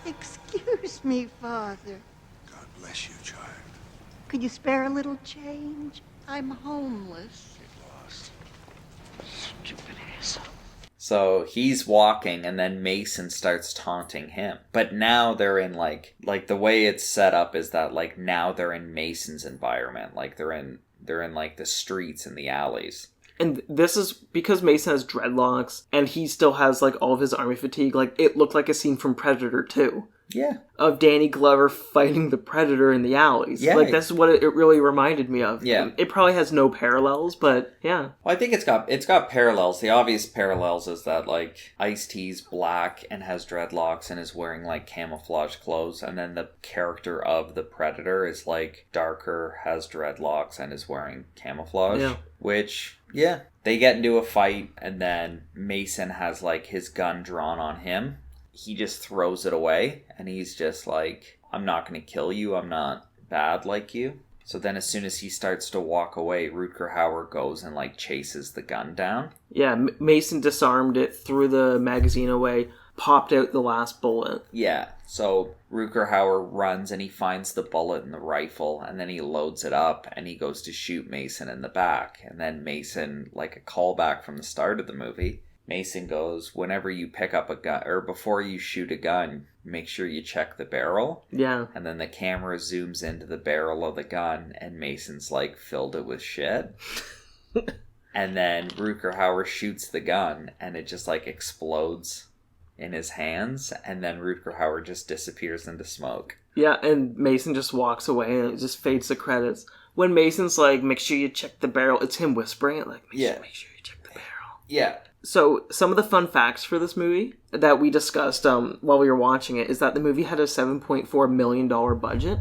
Excuse me, Father. God bless you, child. Could you spare a little change? I'm homeless. Get lost. Stupid asshole. So he's walking, and then Mason starts taunting him. But now they're in like the way it's set up is that like now they're in Mason's environment. Like they're in like the streets and the alleys. And this is because Mason has dreadlocks, and he still has, like, all of his army fatigue. Like, it looked like a scene from Predator 2. Yeah. Of Danny Glover fighting the Predator in the alleys. Yeah. Like, that's what it really reminded me of. Yeah. It probably has no parallels, but, yeah. Well, I think it's got parallels. The obvious parallels is that, like, Ice-T's black and has dreadlocks and is wearing, like, camouflage clothes. And then the character of the Predator is, like, darker, has dreadlocks, and is wearing camouflage. Yeah. Which... yeah, they get into a fight, and then Mason has, like, his gun drawn on him. He just throws it away, and he's just like, I'm not going to kill you, I'm not bad like you. So then as soon as he starts to walk away, Rutger Hauer goes and, like, chases the gun down. Yeah, Mason disarmed it, threw the magazine away, popped out the last bullet. Yeah, so Rutger Hauer runs and he finds the bullet in the rifle, and then he loads it up and he goes to shoot Mason in the back. And then Mason, like a callback from the start of the movie, Mason goes, whenever you pick up a gun, or before you shoot a gun, make sure you check the barrel. Yeah. And then the camera zooms into the barrel of the gun, and Mason's like filled it with shit. And then Rutger Hauer shoots the gun, and it just like explodes in his hands, and then Rutger Hauer just disappears into smoke. Yeah, and Mason just walks away, and it just fades to credits. When Mason's like, make sure you check the barrel, it's him whispering it, like, make sure you check the barrel. Yeah. So, some of the fun facts for this movie that we discussed while we were watching it is that the movie had a $7.4 million budget.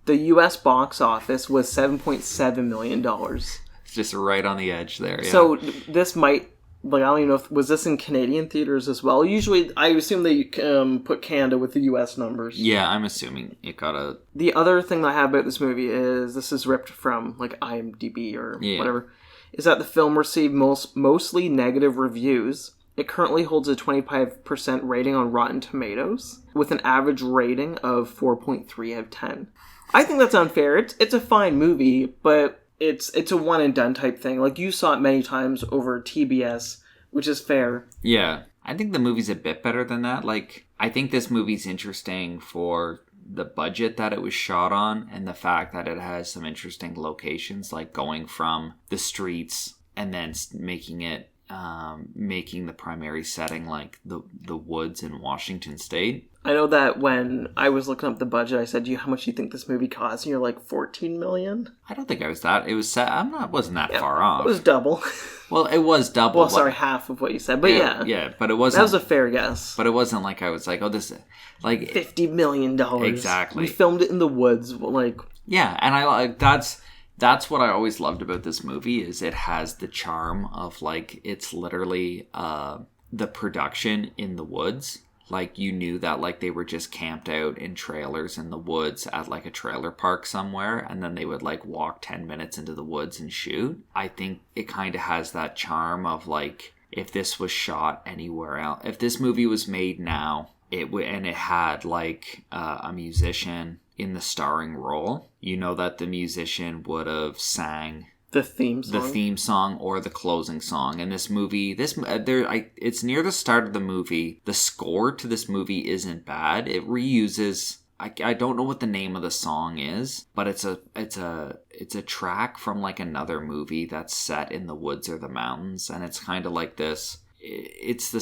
The U.S. box office was $7.7 million. It's just right on the edge there. Yeah. So this might, like, I don't even know if, was this in Canadian theaters as well? Usually, I assume they put Canada with the U.S. numbers. Yeah, I'm assuming it got a... The other thing that I have about this movie is, this is ripped from, like, IMDb or whatever, is that the film received mostly negative reviews. It currently holds a 25% rating on Rotten Tomatoes, with an average rating of 4.3 out of 10. I think that's unfair. It's a fine movie, but it's a one and done type thing. Like, you saw it many times over TBS, which is fair. Yeah. I think the movie's a bit better than that. Like, I think this movie's interesting for the budget that it was shot on and the fact that it has some interesting locations, like going from the streets and then making the primary setting like the woods in Washington State. I know that when I was looking up the budget, I said, how much do you think this movie cost? And you're like, $14 million? I don't think I was that. It was set. Wasn't that far off. It was double. Well, it was double. Well, sorry, half of what you said. But yeah. Yeah, but it wasn't. That was a fair guess. But it wasn't like I was like, oh, this is like $50 million. Exactly. We filmed it in the woods. Like, yeah, and that's what I always loved about this movie is it has the charm of like it's literally the production in the woods. Like, you knew that, like, they were just camped out in trailers in the woods at, like, a trailer park somewhere, and then they would, like, walk 10 minutes into the woods and shoot. I think it kind of has that charm of, like, if this was shot anywhere else, if this movie was made now, and it had, like, a musician in the starring role, you know that the musician would have sang the theme song or the closing song. And this movie, it's near the start of the movie. The score to this movie isn't bad. It reuses, I don't know what the name of the song is, but it's a track from like another movie that's set in the woods or the mountains, and it's kind of like this. It's the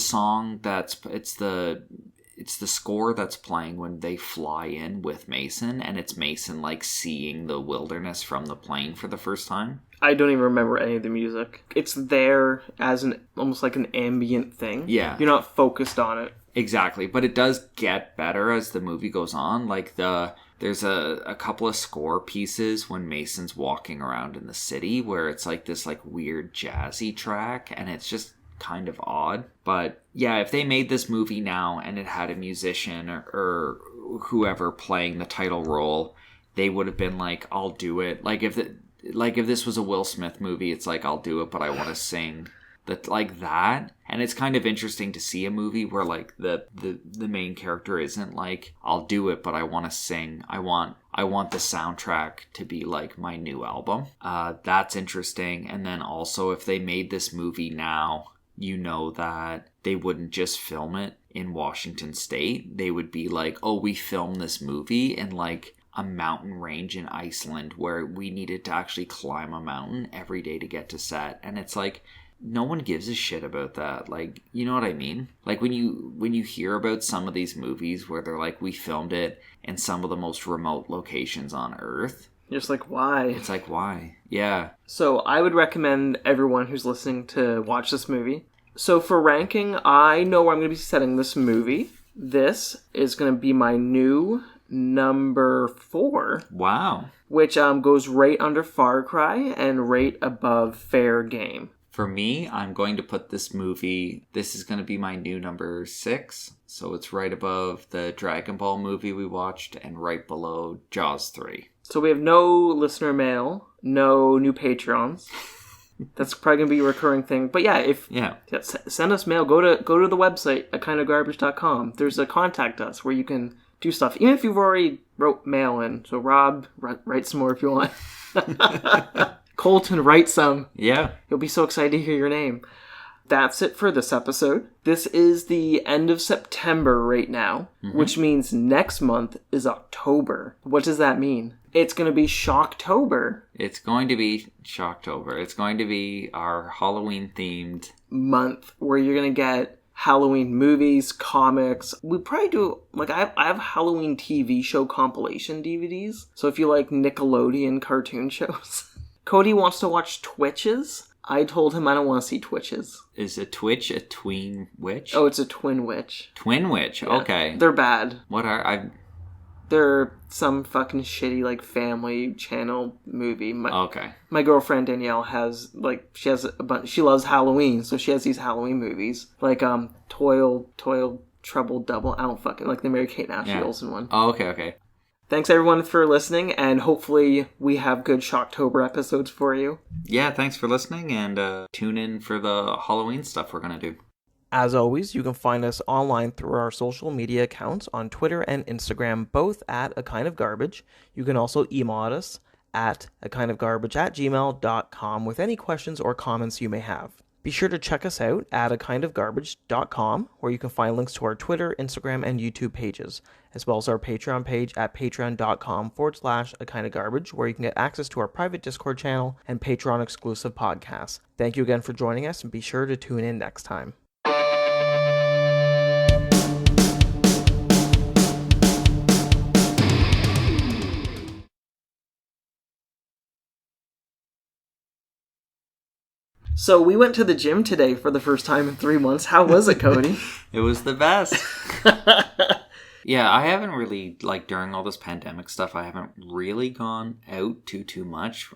score that's playing when they fly in with Mason, and it's Mason like seeing the wilderness from the plane for the first time. I don't even remember any of the music. It's there as almost like an ambient thing. Yeah. You're not focused on it. Exactly, but it does get better as the movie goes on. Like there's a couple of score pieces when Mason's walking around in the city where it's like this like weird jazzy track, and it's just kind of odd. But yeah, if they made this movie now and it had a musician or whoever playing the title role, they would have been like, I'll do it. Like if this was a Will Smith movie, it's like, I'll do it, but I want to sing that, like that. And it's kind of interesting to see a movie where like the main character isn't like, I'll do it, but I want to sing. I want the soundtrack to be like my new album. That's interesting. And then also if they made this movie now, you know that they wouldn't just film it in Washington State. They would be like, oh, we filmed this movie in like a mountain range in Iceland where we needed to actually climb a mountain every day to get to set. And it's like, no one gives a shit about that. Like, you know what I mean? Like when you hear about some of these movies where they're like, we filmed it in some of the most remote locations on Earth. You're just like, why? It's like, why? Yeah. So I would recommend everyone who's listening to watch this movie. So for ranking, I know where I'm going to be setting this movie. This is going to be my new number 4. Wow. Which goes right under Far Cry and right above Fair Game. For me, I'm going to put this movie, this is going to be my new number 6. So it's right above the Dragon Ball movie we watched and right below Jaws 3. So we have no listener mail, no new Patreons. That's probably going to be a recurring thing. But yeah, send us mail. Go to the website at kindofgarbage.com. There's a contact us where you can do stuff. Even if you've already wrote mail in. So Rob, write some more if you want. Colton, write some. Yeah. You'll be so excited to hear your name. That's it for this episode. This is the end of September right now, which means next month is October. What does that mean? It's going to be Shocktober. It's going to be Shocktober. It's going to be our Halloween-themed month where you're going to get Halloween movies, comics. We probably do, like, I have Halloween TV show compilation DVDs. So if you like Nickelodeon cartoon shows. Cody wants to watch Twitches. I told him I don't want to see Twitches. Is a Twitch a tween witch? Oh, it's a twin witch. Twin witch, yeah, okay. They're bad. What are... They're some fucking shitty, like, family channel movie. Okay. My girlfriend Danielle has, like, she has a bunch, she loves Halloween, so she has these Halloween movies. Like, Toil, Trouble, Double, I don't fucking, like the Mary-Kate and Ashley Olsen one. Oh, okay. Thanks everyone for listening, and hopefully we have good Shocktober episodes for you. Yeah, thanks for listening, and tune in for the Halloween stuff we're gonna do. As always, you can find us online through our social media accounts on Twitter and Instagram, both at A Kind of Garbage. You can also email us at akindofgarbage@gmail.com with any questions or comments you may have. Be sure to check us out at akindofgarbage.com, where you can find links to our Twitter, Instagram, and YouTube pages, as well as our Patreon page at patreon.com/akindofgarbage, where you can get access to our private Discord channel and Patreon-exclusive podcasts. Thank you again for joining us, and be sure to tune in next time. So we went to the gym today for the first time in 3 months. How was it, Cody? It was the best. Yeah, I haven't really, like, during all this pandemic stuff, I haven't really gone out too much.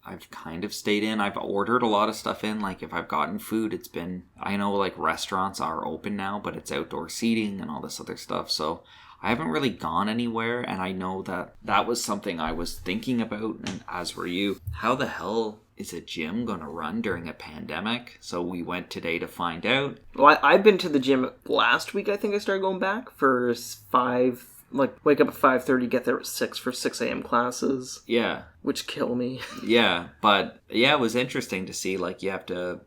I've kind of stayed in. I've ordered a lot of stuff in. Like, if I've gotten food, it's been, I know, like, restaurants are open now, but it's outdoor seating and all this other stuff. So I haven't really gone anywhere, and I know that was something I was thinking about, and as were you. How the hell is a gym going to run during a pandemic? So we went today to find out. Well, I've been to the gym last week. I think I started going back for 5, like, wake up at 5:30, get there at 6 for 6 a.m. classes. Yeah. Which kill me. Yeah, but yeah, it was interesting to see, like, you have to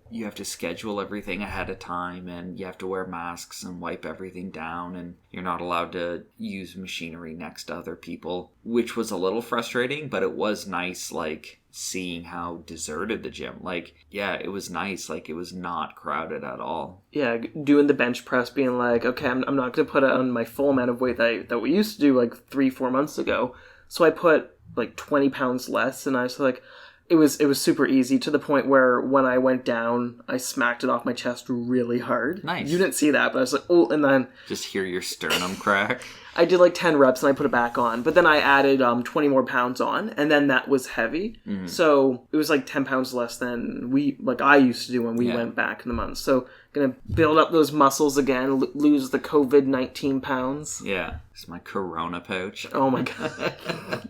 schedule everything ahead of time, and you have to wear masks and wipe everything down, and you're not allowed to use machinery next to other people, which was a little frustrating, but it was nice, like, seeing how deserted the gym. Like, yeah, it was nice. Like, it was not crowded at all. Yeah, doing the bench press, being like, okay, I'm not going to put on my full amount of weight that we used to do like 3-4 months ago. So I put like 20 pounds less, and I was like, it was super easy, to the point where when I went down, I smacked it off my chest really hard. Nice. You didn't see that, but I was like, oh, and then just hear your sternum crack. I did like 10 reps and I put it back on, but then I added 20 more pounds on, and then that was heavy. Mm-hmm. So it was like 10 pounds less than I used to do when we went back in the month. So gonna build up those muscles again, lose the COVID-19 pounds. Yeah, it's my Corona pouch. Oh my god.